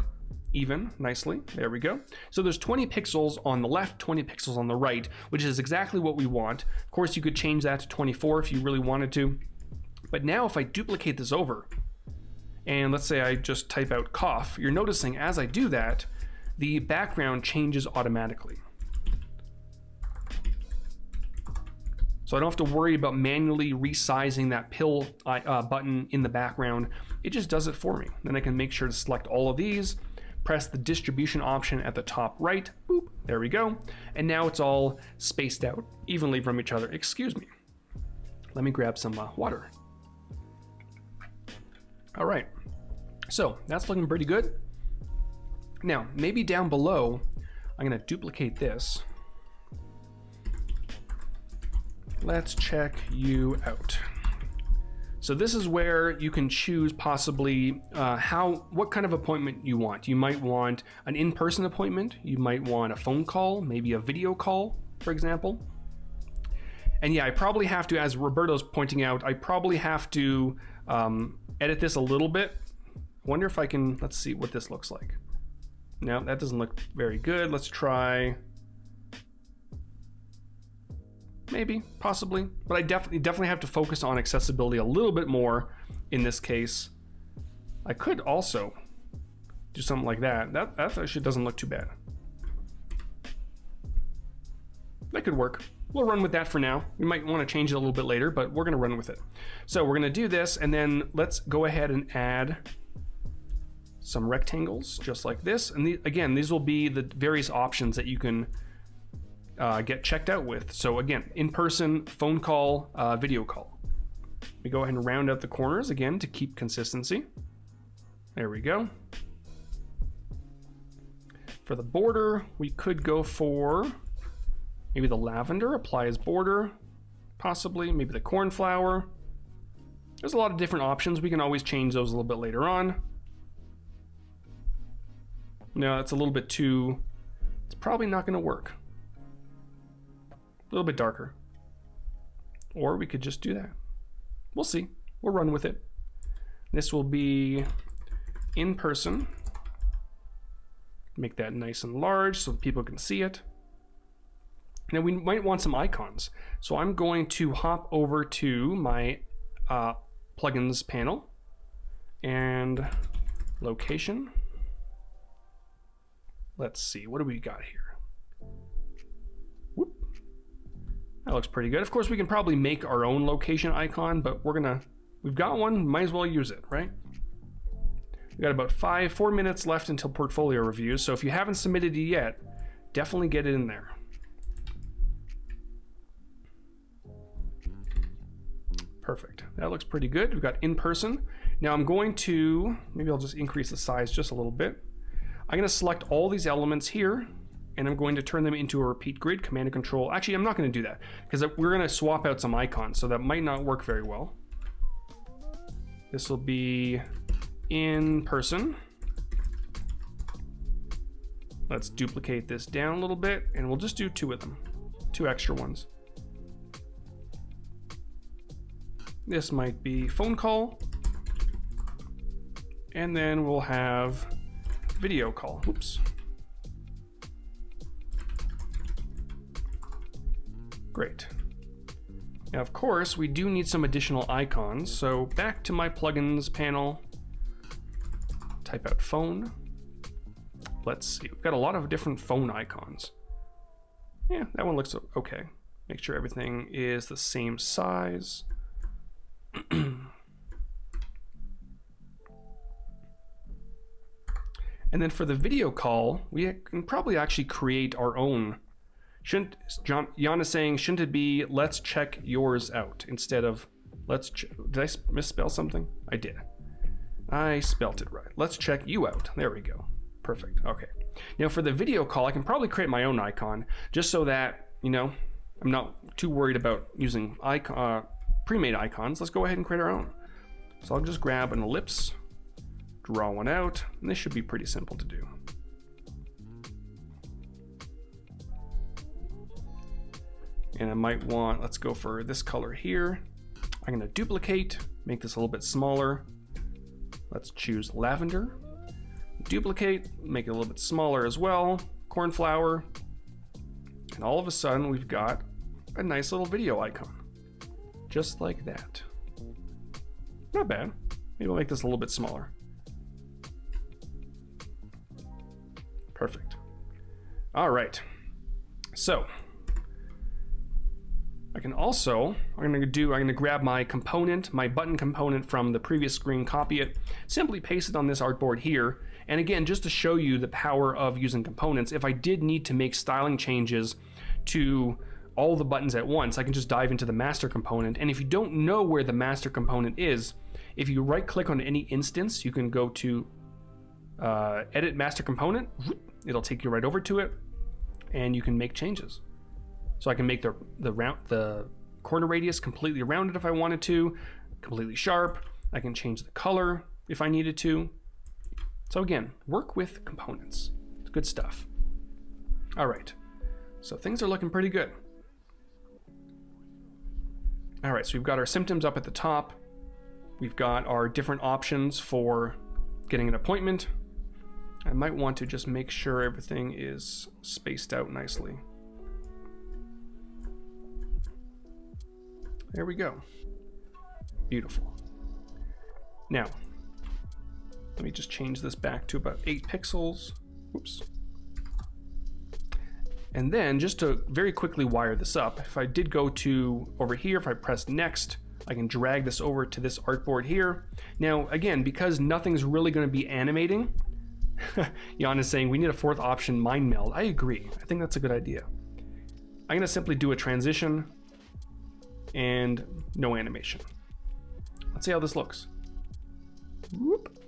even nicely. There we go. So there's 20 pixels on the left, 20 pixels on the right, which is exactly what we want. Of course, you could change that to 24 if you really wanted to. But now if I duplicate this over, and let's say I just type out cough, you're noticing as I do that, the background changes automatically. So I don't have to worry about manually resizing that pill button in the background. It just does it for me. Then I can make sure to select all of these, press the distribution option at the top right, boop, there we go. And now it's all spaced out evenly from each other. Excuse me. Let me grab some water. All right, so that's looking pretty good. Now, maybe down below, I'm gonna duplicate this. Let's check you out. So this is where you can choose possibly what kind of appointment you want. You might want an in-person appointment. You might want a phone call, maybe a video call, for example. And yeah, I probably have to, as Roberto's pointing out, I probably have to edit this a little bit. Wonder if I can, let's see what this looks like. No, that doesn't look very good. Let's try, maybe, possibly, but I definitely have to focus on accessibility a little bit more in this case. I could also do something like that. That actually doesn't look too bad. that could work. We'll run with that for now. We might want to change it a little bit later, but we're going to run with it. So we're going to do this, and then let's go ahead and add some rectangles just like this. And again, these will be the various options that you can get checked out with. So again, in-person, phone call, video call. We go ahead and round out the corners again to keep consistency. There we go. For the border, we could go for maybe the lavender, apply as border, possibly, maybe the cornflower. There's a lot of different options. We can always change those a little bit later on. No, that's a little bit too, it's probably not going to work. A little bit darker. Or we could just do that. We'll see. We'll run with it. This will be in person. Make that nice and large so that people can see it. Now we might want some icons. So I'm going to hop over to my plugins panel and location. Let's see, what do we got here? Whoop. That looks pretty good. Of course, we can probably make our own location icon, but we've got one, might as well use it, right? We've got about 4 minutes left until portfolio reviews, so if you haven't submitted it yet, definitely get it in there. Perfect. That looks pretty good. We've got in person. Now I'm going to, maybe I'll just increase the size just a little bit. I'm going to select all these elements here, and I'm going to turn them into a repeat grid, Command and Control. Actually, I'm not going to do that because we're going to swap out some icons, so that might not work very well. This will be in person. Let's duplicate this down a little bit, and we'll just do 2 of them, 2 extra ones. This might be phone call, and then we'll have video call. Oops. Great. Now, of course, we do need some additional icons. So back to my plugins panel, type out phone. Let's see, we've got a lot of different phone icons. Yeah, that one looks okay. Make sure everything is the same size. And then for the video call, we can probably actually create our own. Jan is saying, shouldn't it be let's check yours out instead of did I misspell something? I did. I spelt it right. Let's check you out. There we go. Perfect. Okay. Now for the video call, I can probably create my own icon just so that, you know, I'm not too worried about using pre-made icons. Let's go ahead and create our own. So I'll just grab an ellipse, draw one out, and this should be pretty simple to do. And I might want, let's go for this color here. I'm going to duplicate, make this a little bit smaller. Let's choose lavender. Duplicate, make it a little bit smaller as well. Cornflower. And all of a sudden we've got a nice little video icon. Just like that. Not bad. Maybe we'll make this a little bit smaller. Perfect. All right. So I can also, I'm going to grab my component, my button component from the previous screen, copy it, simply paste it on this artboard here. And again, just to show you the power of using components, if I did need to make styling changes to all the buttons at once, I can just dive into the master component. And if you don't know where the master component is, if you right click on any instance, you can go to edit master component. It'll take you right over to it and you can make changes. So I can make the corner radius completely rounded if I wanted to, completely sharp. I can change the color if I needed to. So again, work with components. It's good stuff. All right, so things are looking pretty good. All right, so we've got our symptoms up at the top. We've got our different options for getting an appointment. I might want to just make sure everything is spaced out nicely. There we go. Beautiful. Now, let me just change this back to about 8 pixels. Oops. And then just to very quickly wire this up, if I did go to over here, if I press next, I can drag this over to this artboard here. Now, again, because nothing's really going to be animating, Jan is saying we need a fourth option, mind meld. I agree. I think that's a good idea. I'm going to simply do a transition and no animation. Let's see how this looks. Whoop.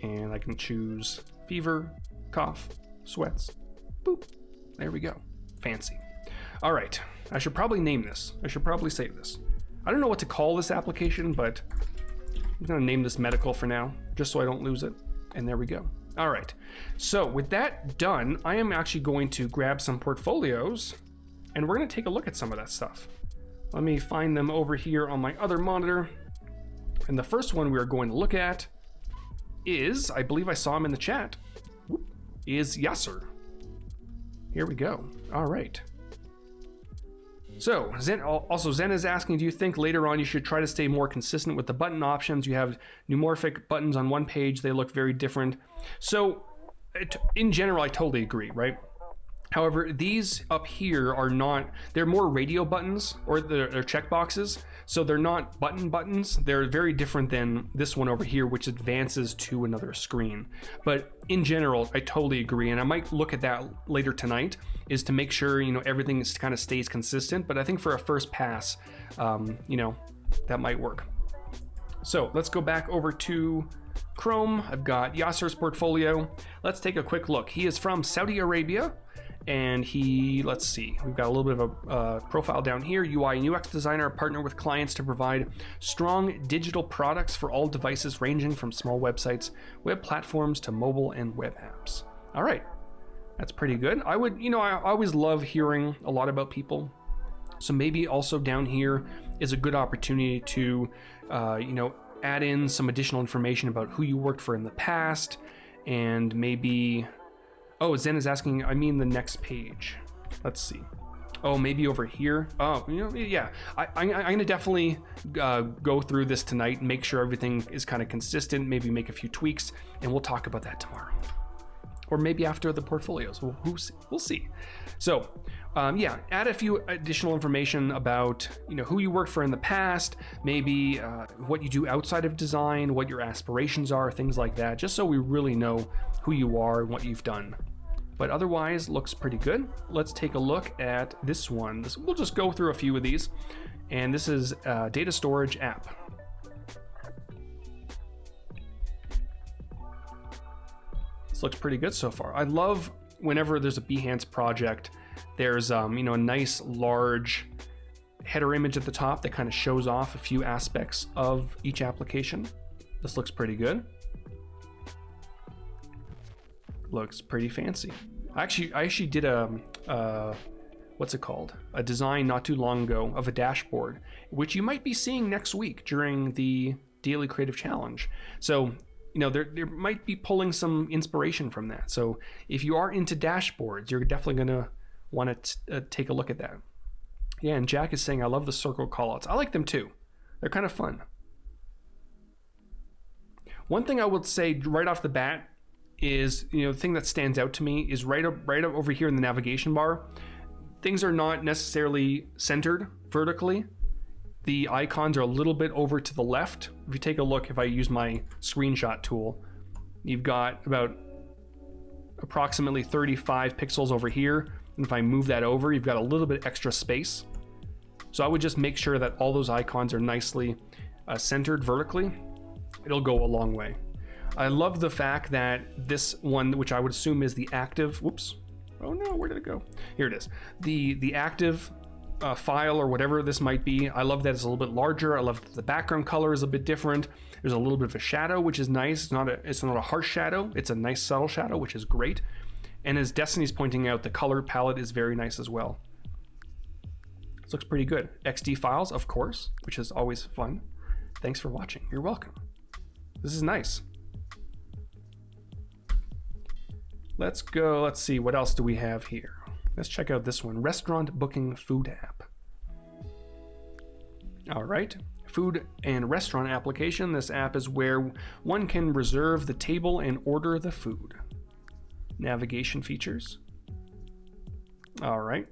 And I can choose fever, cough, sweats. Boop. There we go. Fancy. All right. I should probably name this. I should probably save this. I don't know what to call this application, but I'm going to name this medical for now, just so I don't lose it. And there we go. All right. So with that done, I am actually going to grab some portfolios and we're going to take a look at some of that stuff. Let me find them over here on my other monitor. And the first one we're going to look at is, I believe I saw him in the chat, is Yasser. Here we go. All right. So Zen is asking, do you think later on you should try to stay more consistent with the button options? You have neuromorphic buttons on one page. They look very different. So in general, I totally agree, right? However, these up here are not, they're more radio buttons or they're check boxes. So they're not buttons. They're very different than this one over here, which advances to another screen. But in general, I totally agree. And I might look at that later tonight, is to make sure, you know, everything kind of stays consistent. But I think for a first pass, you know, that might work. So let's go back over to Chrome. I've got Yasser's portfolio. Let's take a quick look. He is from Saudi Arabia. And he, let's see, we've got a little bit of a profile down here. UI and UX designer, partner with clients to provide strong digital products for all devices ranging from small websites, web platforms to mobile and web apps. All right, that's pretty good. I would, you know, I always love hearing a lot about people. So maybe also down here is a good opportunity to, you know, add in some additional information about who you worked for in the past and maybe... Oh, Zen is asking, I mean the next page. Let's see. Oh, maybe over here. Oh, you know, yeah. I'm gonna definitely go through this tonight and make sure everything is kind of consistent, maybe make a few tweaks, and we'll talk about that tomorrow. Or maybe after the portfolios, we'll see. So, yeah, add a few additional information about, you know, who you worked for in the past, maybe what you do outside of design, what your aspirations are, things like that, just so we really know who you are and what you've done. But otherwise, looks pretty good. Let's take a look at this one. We'll just go through a few of these. And this is a data storage app. This looks pretty good so far. I love whenever there's a Behance project, there's you know, a nice large header image at the top that kind of shows off a few aspects of each application. This looks pretty good. Looks pretty fancy. I actually did a what's it called? A design not too long ago of a dashboard, which you might be seeing next week during the Daily Creative Challenge. So, you know, there might be pulling some inspiration from that. So if you are into dashboards, you're definitely gonna want to take a look at that. Yeah, and Jack is saying, I love the circle callouts. I like them too. They're kind of fun. One thing I would say right off the bat is, you know, the thing that stands out to me is right up over here in the navigation bar. Things are not necessarily centered vertically. The icons are a little bit over to the left. If you take a look, if I use my screenshot tool, you've got about approximately 35 pixels over here. And if I move that over, you've got a little bit extra space. So I would just make sure that all those icons are nicely centered vertically. It'll go a long way. I love the fact that this one, which I would assume is the active, whoops, oh no, where did it go? Here it is. The active file or whatever this might be. I love that it's a little bit larger. I love that the background color is a bit different. There's a little bit of a shadow, which is nice. It's not a harsh shadow. It's a nice subtle shadow, which is great. And as Destiny's pointing out, the color palette is very nice as well. This looks pretty good. XD files, of course, which is always fun. Thanks for watching. You're welcome. This is nice. Let's go, let's see, what else do we have here? Let's check out this one, restaurant booking food app. All right, food and restaurant application. This app is where one can reserve the table and order the food. Navigation features. All right.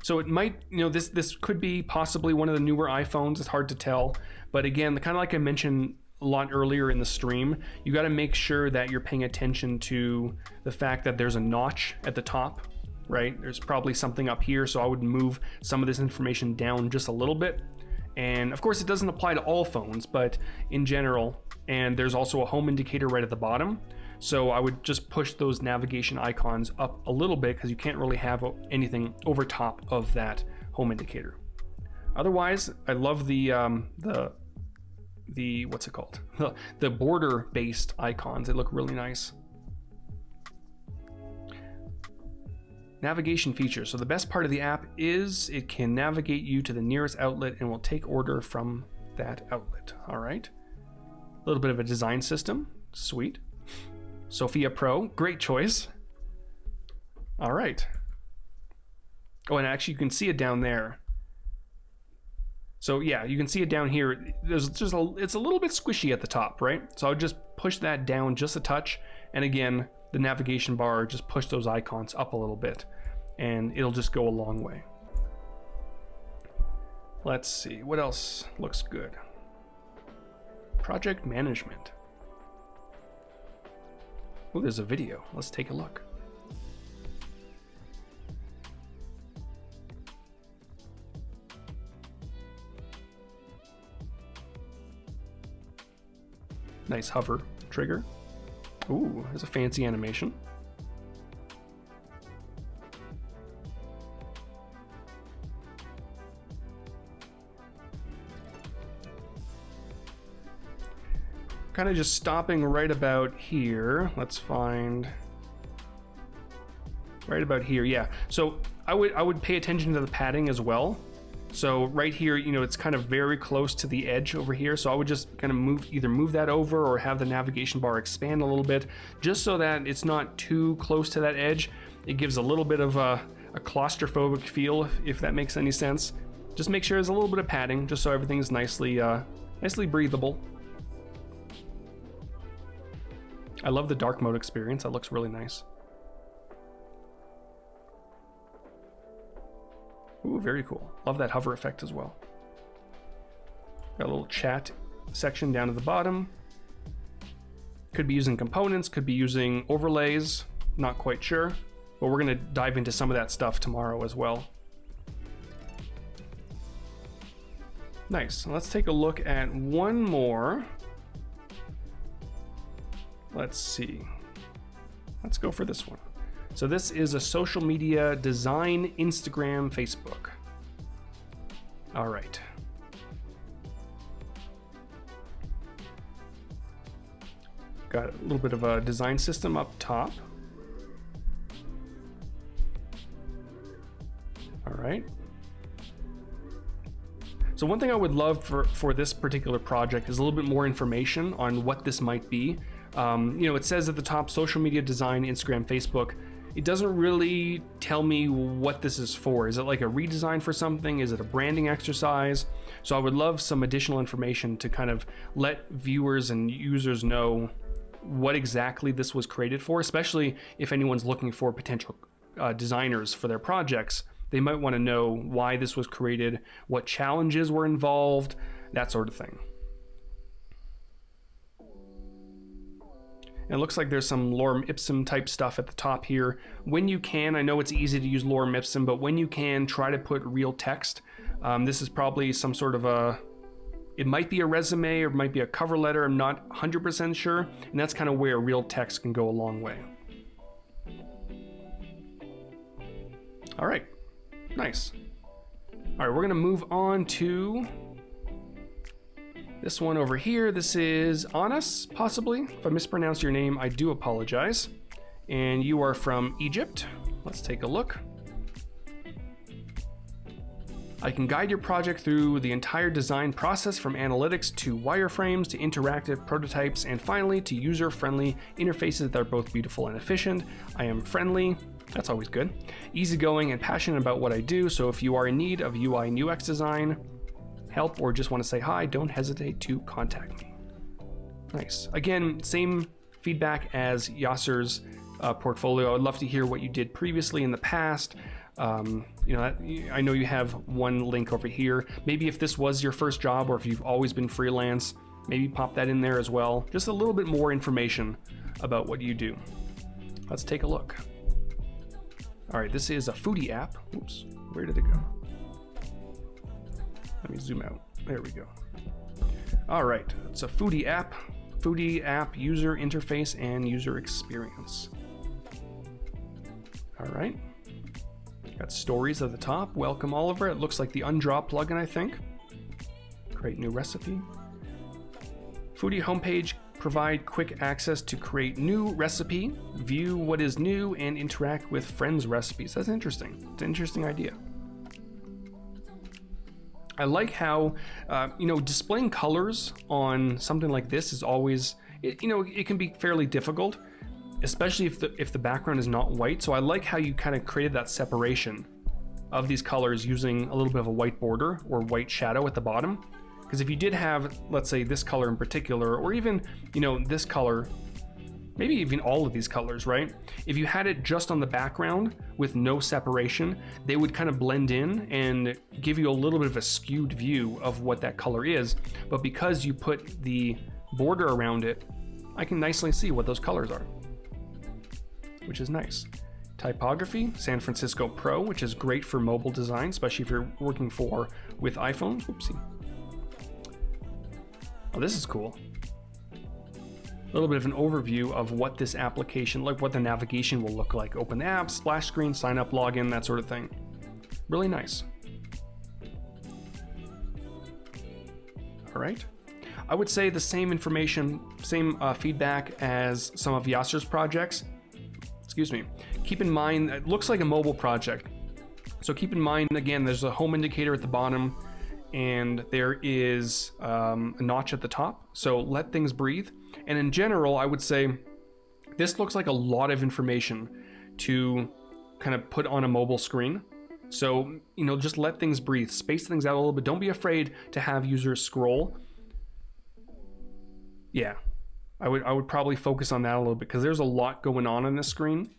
So it might, this could be possibly one of the newer iPhones. It's hard to tell. But again, kind of like I mentioned a lot earlier in the stream, you got to make sure that you're paying attention to the fact that there's a notch at the top, right? There's probably something up here. So I would move some of this information down just a little bit. And of course, it doesn't apply to all phones, but in general, and there's also a home indicator right at the bottom. So I would just push those navigation icons up a little bit because you can't really have anything over top of that home indicator. Otherwise, I love the what's it called? The border-based icons. They look really nice. Navigation features. So the best part of the app is it can navigate you to the nearest outlet and will take order from that outlet. All right. A little bit of a design system. Sweet. Sophia Pro, great choice. All right. Oh, and actually you can see it down there. So yeah, you can see it down here. It's a little bit squishy at the top, right? So I'll just push that down just a touch. And again, the navigation bar, just push those icons up a little bit and it'll just go a long way. Let's see, what else looks good? Project management. Oh, there's a video. Let's take a look. Nice hover trigger. Ooh, there's a fancy animation. Kind of just stopping right about here. Let's find right about here. Yeah. So I would pay attention to the padding as well. So right here, it's kind of very close to the edge over here. So I would just kind of either move that over or have the navigation bar expand a little bit, just so that it's not too close to that edge. It gives a little bit of a claustrophobic feel, if that makes any sense. Just make sure there's a little bit of padding, just so everything's nicely breathable. I love the dark mode experience. That looks really nice. Ooh, very cool. Love that hover effect as well. Got a little chat section down at the bottom. Could be using components, could be using overlays, not quite sure. But we're gonna dive into some of that stuff tomorrow as well. Nice. Let's take a look at one more. Let's see. Let's go for this one. So this is a social media design, Instagram, Facebook. All right. Got a little bit of a design system up top. All right. So one thing I would love for this particular project is a little bit more information on what this might be. It says at the top, social media design, Instagram, Facebook. It doesn't really tell me what this is for. Is it like a redesign for something? Is it a branding exercise? So I would love some additional information to kind of let viewers and users know what exactly this was created for, especially if anyone's looking for potential designers for their projects. They might want to know why this was created, what challenges were involved, that sort of thing. And it looks like there's some lorem ipsum type stuff at the top here. When you can, I know it's easy to use lorem ipsum, but when you can, try to put real text. This is probably some sort of it might be a resume or it might be a cover letter. I'm not 100% sure. And that's kind of where real text can go a long way. All right, nice. All right, we're gonna move on to this one over here. This is Anas, possibly. If I mispronounced your name, I do apologize. And you are from Egypt. Let's take a look. I can guide your project through the entire design process, from analytics to wireframes to interactive prototypes, and finally to user-friendly interfaces that are both beautiful and efficient. I am friendly, that's always good, easygoing, and passionate about what I do, so if you are in need of UI and UX design help or just want to say hi, don't hesitate to contact me. Nice. Again, same feedback as Yasser's portfolio. I would love to hear what you did previously in the past. I know you have one link over here. Maybe if this was your first job or if you've always been freelance, maybe pop that in there as well. Just a little bit more information about what you do. Let's take a look. All right, this is a foodie app. Oops, where did it go? Let me zoom out. There we go. All right, it's a foodie app user interface and user experience. All right, got stories at the top. Welcome Oliver. It looks like the Undraw plugin, I think. Create new recipe. Foodie homepage, provide quick access to create new recipe, view what is new, and interact with friends' recipes. That's interesting. It's an interesting idea. I like how, displaying colors on something like this is always, it can be fairly difficult, especially if the background is not white. So I like how you kind of created that separation of these colors using a little bit of a white border or white shadow at the bottom. Because if you did have, let's say, this color in particular, or even, this color, maybe even all of these colors, right? If you had it just on the background with no separation, they would kind of blend in and give you a little bit of a skewed view of what that color is. But because you put the border around it, I can nicely see what those colors are, which is nice. Typography, San Francisco Pro, which is great for mobile design, especially if you're working with iPhones. Oopsie. Oh, this is cool. A little bit of an overview of what this application, like what the navigation will look like. Open the app, splash screen, sign up, login, that sort of thing. Really nice. All right. I would say the same information, same feedback as some of Yasser's projects. Excuse me. Keep in mind, it looks like a mobile project. So keep in mind, again, there's a home indicator at the bottom, and there is a notch at the top. So let things breathe. And in general, I would say this looks like a lot of information to kind of put on a mobile screen. So, just let things breathe, space things out a little bit. Don't be afraid to have users scroll. Yeah, I would probably focus on that a little bit because there's a lot going on this screen,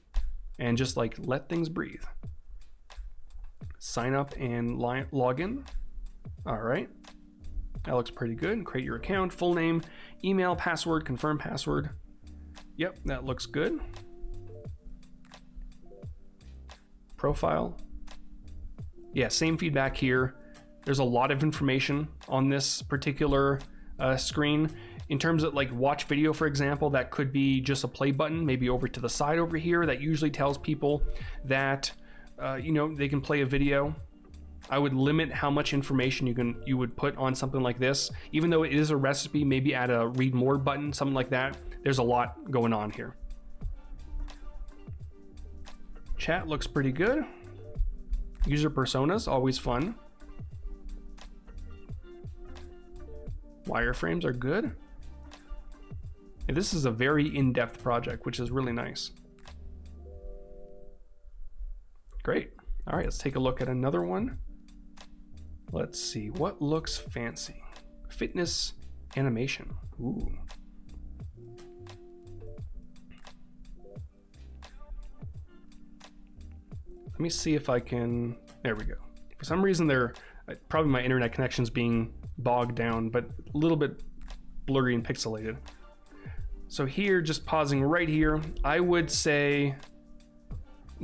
and just like let things breathe. Sign up and log in. All right, that looks pretty good. Create your account, full name, email, password, confirm password. Yep, that looks good. Profile. Yeah, same feedback here. There's a lot of information on this particular screen. In terms of like watch video, for example, that could be just a play button, maybe over to the side over here. That usually tells people that, they can play a video. I would limit how much information you would put on something like this. Even though it is a recipe, maybe add a read more button, something like that. There's a lot going on here. Chat looks pretty good. User personas, always fun. Wireframes are good. And this is a very in-depth project, which is really nice. Great. All right, let's take a look at another one. Let's see, what looks fancy? Fitness animation. Ooh. Let me see if I can, there we go. For some reason probably my internet connection's being bogged down, but a little bit blurry and pixelated. So here, just pausing right here, I would say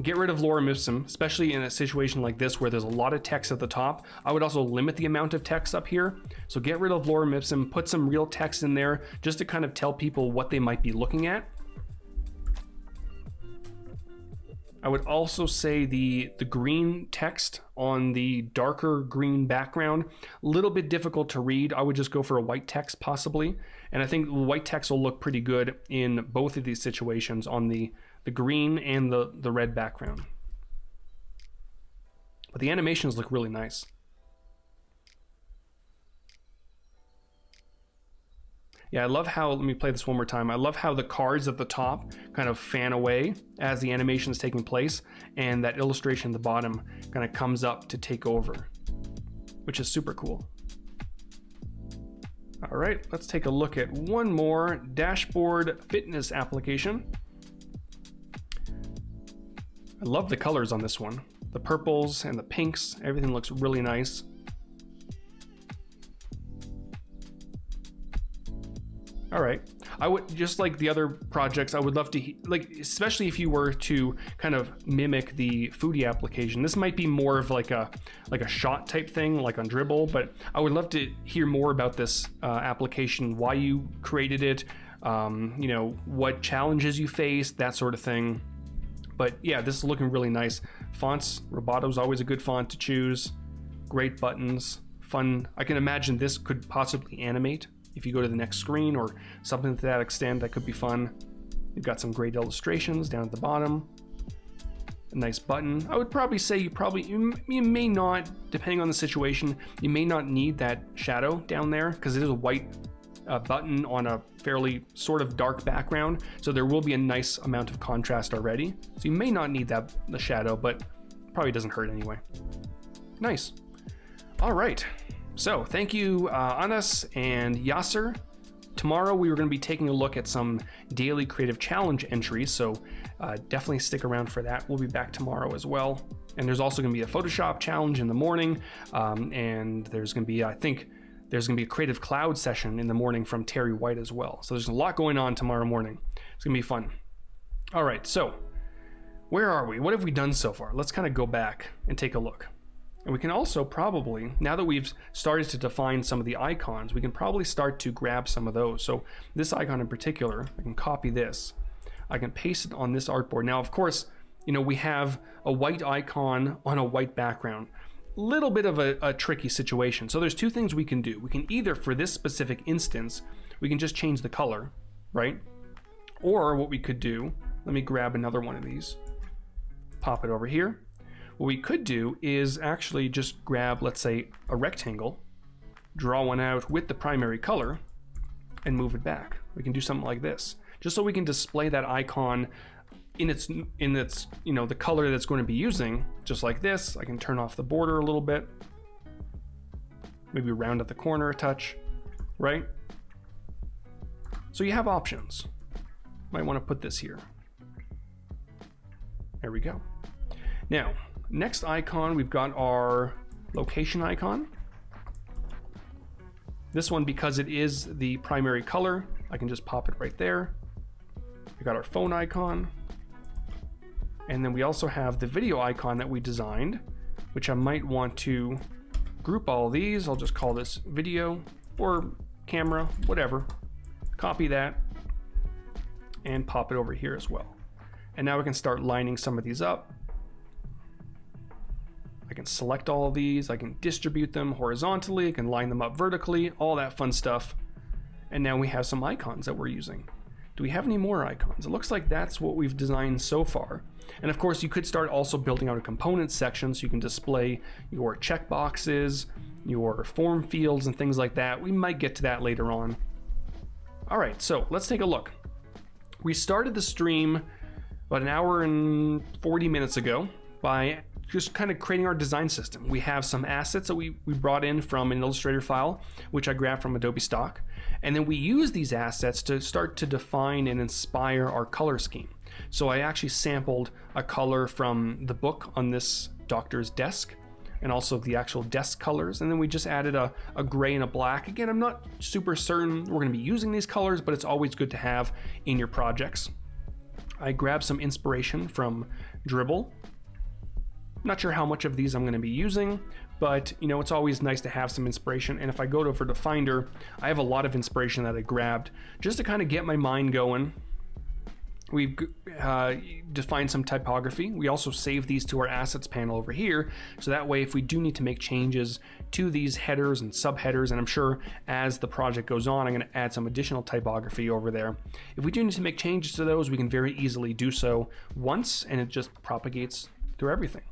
get rid of lorem ipsum, especially in a situation like this where there's a lot of text at the top. I would also limit the amount of text up here. So get rid of lorem ipsum, put some real text in there just to kind of tell people what they might be looking at. I would also say the green text on the darker green background, a little bit difficult to read. I would just go for a white text possibly. And I think white text will look pretty good in both of these situations on the green and the red background. But the animations look really nice. Yeah, I love how, let me play this one more time. I love how the cards at the top kind of fan away as the animation is taking place, and that illustration at the bottom kind of comes up to take over, which is super cool. All right, let's take a look at one more dashboard fitness application. I love the colors on this one. The purples and the pinks, everything looks really nice. All right, I would, just like the other projects, I would love to, like, especially if you were to kind of mimic the foodie application. This might be more of like a shot type thing, like on Dribble, but I would love to hear more about this application, why you created it, you know, what challenges you faced, that sort of thing. But yeah, this is looking really nice. Fonts, Roboto is always a good font to choose. Great buttons, fun. I can imagine this could possibly animate. If you go to the next screen or something to that extent, that could be fun. You've got some great illustrations down at the bottom. A nice button. I would probably say you may not, depending on the situation, you may not need that shadow down there because it is a white button on a fairly sort of dark background. So there will be a nice amount of contrast already. So you may not need the shadow, but probably doesn't hurt anyway. Nice. All right. So thank you, Anas and Yasser. Tomorrow we were going to be taking a look at some daily creative challenge entries, so definitely stick around for that. We'll be back tomorrow as well. And there's also going to be a Photoshop challenge in the morning, and there's going to be, I think, there's going to be a Creative Cloud session in the morning from Terry White as well. So there's a lot going on tomorrow morning. It's going to be fun. All right, so where are we? What have we done so far? Let's kind of go back and take a look. And we can also probably, now that we've started to define some of the icons, we can probably start to grab some of those. So this icon in particular, I can copy this. I can paste it on this artboard. Now, of course, you know, we have a white icon on a white background. Little bit of a tricky situation. So there's two things we can do. We can either, for this specific instance, we can just change the color, right? Or what we could do, let me grab another one of these, pop it over here. What we could do is actually just grab, let's say, a rectangle, draw one out with the primary color, and move it back. We can do something like this, just so we can display that icon in its you know, the color that's going to be using, just like this. I can turn off the border a little bit, maybe round at the corner a touch, right? So you have options. Might want to put this here. There we go. Now, next icon, we've got our location icon. This one, because it is the primary color, I can just pop it right there. We got our phone icon. And then we also have the video icon that we designed, which I might want to group all of these. I'll just call this video or camera, whatever. Copy that and pop it over here as well. And now we can start lining some of these up. I can select all of these, I can distribute them horizontally, I can line them up vertically, all that fun stuff. And now we have some icons that we're using. Do we have any more icons? It looks like that's what we've designed so far. And of course, you could start also building out a components section so you can display your checkboxes, your form fields, and things like that. We might get to that later on. All right, so let's take a look. We started the stream about an hour and 40 minutes ago by just kind of creating our design system. We have some assets that we brought in from an Illustrator file, which I grabbed from Adobe Stock. And then we use these assets to start to define and inspire our color scheme. So I actually sampled a color from the book on this doctor's desk, and also the actual desk colors. And then we just added a gray and a black. Again, I'm not super certain we're gonna be using these colors, but it's always good to have in your projects. I grabbed some inspiration from Dribble. Not sure how much of these I'm going to be using, but you know, it's always nice to have some inspiration. And if I go over to Finder, I have a lot of inspiration that I grabbed just to kind of get my mind going. We've defined some typography. We also save these to our assets panel over here. So that way, if we do need to make changes to these headers and subheaders, and I'm sure as the project goes on, I'm going to add some additional typography over there. If we do need to make changes to those, we can very easily do so once, and it just propagates through everything.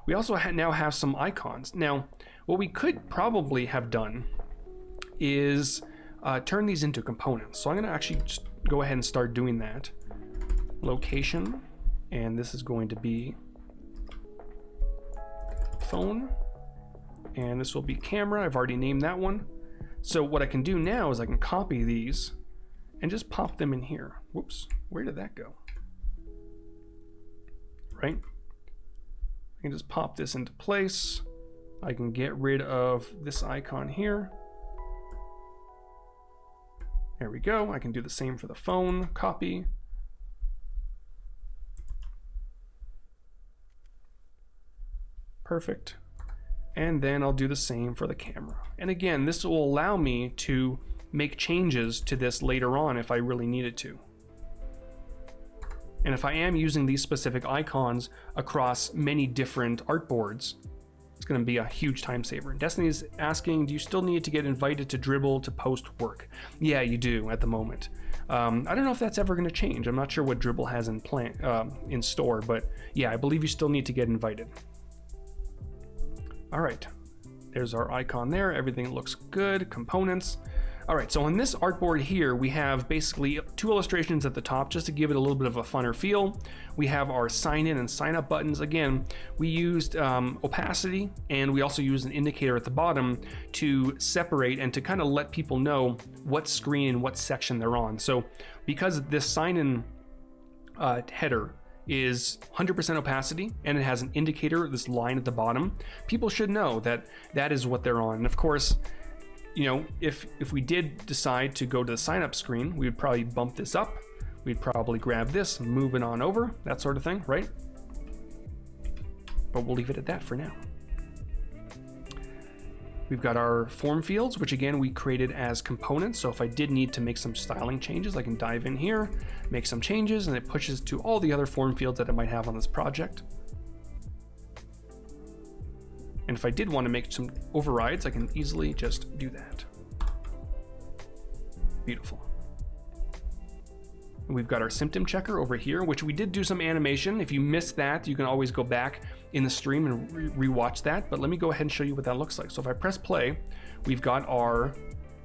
We also now have some icons. Now, what we could probably have done is turn these into components. So I'm going to actually just go ahead and start doing that. Location, and this is going to be phone, and this will be camera. I've already named that one. So what I can do now is I can copy these and just pop them in here. Whoops, where did that go? Right? I can just pop this into place. I can get rid of this icon here. There we go. I can do the same for the phone, copy. Perfect. And then I'll do the same for the camera. And again, this will allow me to make changes to this later on if I really needed to. And if I am using these specific icons across many different artboards, it's going to be a huge time saver. Destiny's asking, do you still need to get invited to Dribbble to post work? Yeah, you do at the moment. I don't know if that's ever going to change. I'm not sure what Dribbble has in store, but yeah, I believe you still need to get invited. All right, there's our icon there. Everything looks good. Components. All right, so on this artboard here, we have basically 2 illustrations at the top just to give it a little bit of a funner feel. We have our sign in and sign up buttons. Again, we used opacity, and we also used an indicator at the bottom to separate and to kind of let people know what screen and what section they're on. So because this sign in header is 100% opacity and it has an indicator, this line at the bottom, people should know that that is what they're on. And of course, you know, if we did decide to go to the sign up screen, we would probably bump this up. We'd probably grab this, move it on over, that sort of thing, right? But we'll leave it at that for now. We've got our form fields, which again, we created as components. So if I did need to make some styling changes, I can dive in here, make some changes, and it pushes to all the other form fields that I might have on this project. And if I did want to make some overrides, I can easily just do that. Beautiful. And we've got our symptom checker over here, which we did do some animation. If you missed that, you can always go back in the stream and rewatch that. But let me go ahead and show you what that looks like. So if I press play, we've got our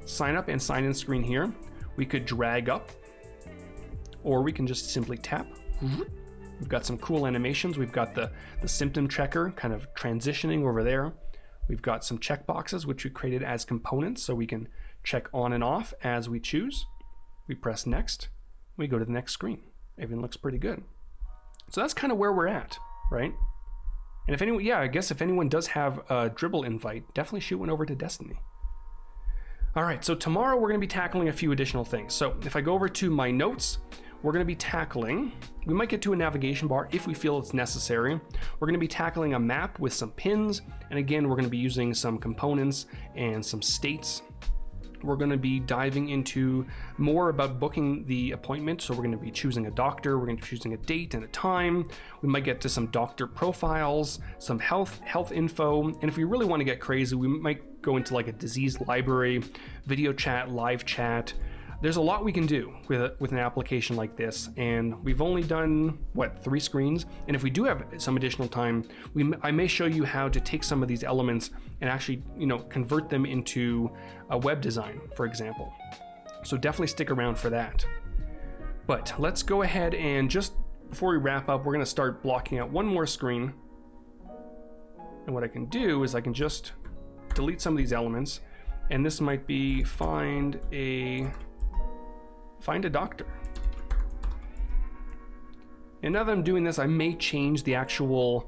sign up and sign in screen here. We could drag up, or we can just simply tap. We've got some cool animations. We've got the symptom checker kind of transitioning over there. We've got some checkboxes, which we created as components, so we can check on and off as we choose. We press next. We go to the next screen. Everything looks pretty good. So that's kind of where we're at, right? And if anyone, yeah, I guess if anyone does have a Dribbble invite, definitely shoot one over to Destiny. All right, so tomorrow we're going to be tackling a few additional things. So if I go over to my notes, we're going to be tackling, we might get to a navigation bar if we feel it's necessary. We're going to be tackling a map with some pins. And again, we're going to be using some components and some states. We're going to be diving into more about booking the appointment. So we're going to be choosing a doctor. We're going to be choosing a date and a time. We might get to some doctor profiles, some health info. And if we really want to get crazy, we might go into like a disease library, video chat, live chat. There's a lot we can do with an application like this, and we've only done, what, 3 screens? And if we do have some additional time, I may show you how to take some of these elements and actually, you know, convert them into a web design, for example. So definitely stick around for that. But let's go ahead and just before we wrap up, we're going to start blocking out one more screen. And what I can do is I can just delete some of these elements, and this might be find a doctor. And now that I'm doing this, I may change the actual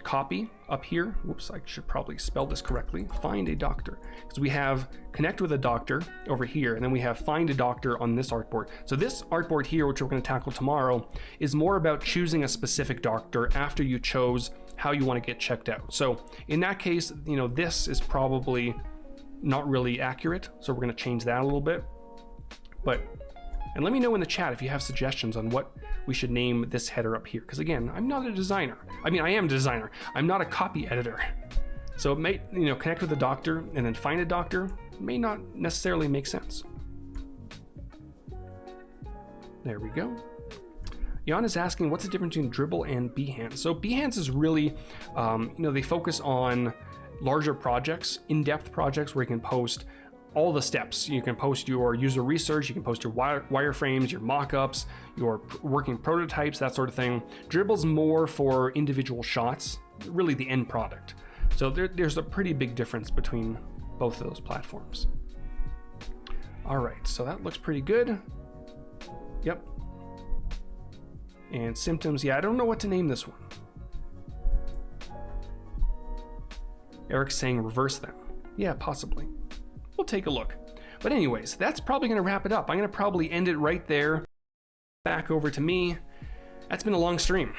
copy up here. Whoops, I should probably spell this correctly. Find a doctor. Because we have connect with a doctor over here, and then we have find a doctor on this artboard. So this artboard here, which we're going to tackle tomorrow, is more about choosing a specific doctor after you chose how you want to get checked out. So in that case, you know, this is probably not really accurate. So we're going to change that a little bit. And let me know in the chat if you have suggestions on what we should name this header up here. Because again, I'm not a designer. I mean, I am a designer. I'm not a copy editor. So it may, you know, connect with a doctor and then find a doctor may not necessarily make sense. There we go. Jan is asking, what's the difference between Dribbble and Behance? So Behance is really, they focus on larger projects, in-depth projects where you can post all the steps. You can post your user research, you can post your wireframes, your mock-ups, your working prototypes, that sort of thing. Dribble's more for individual shots, really the end product. So there's a pretty big difference between both of those platforms. All right, so that looks pretty good. Yep. And symptoms, yeah, I don't know what to name this one. Eric's saying reverse them. Yeah, possibly. We'll take a look. But anyways, that's probably going to wrap it up. I'm going to probably end it right there. Back over to me. That's been a long stream.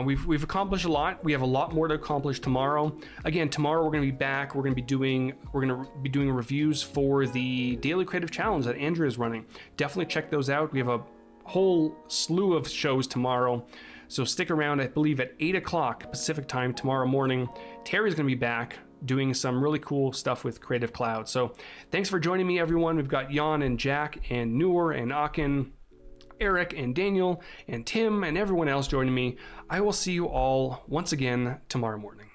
We've accomplished a lot. We have a lot more to accomplish tomorrow. Again, tomorrow we're going to be back. We're going to be doing reviews for the Daily Creative Challenge that Andrew is running. Definitely check those out. We have a whole slew of shows tomorrow. So stick around. I believe at 8 o'clock Pacific time tomorrow morning, Terry's going to be back doing some really cool stuff with Creative Cloud. So thanks for joining me, everyone. We've got Jan and Jack and Noor and Akin, Eric and Daniel and Tim and everyone else joining me. I will see you all once again tomorrow morning.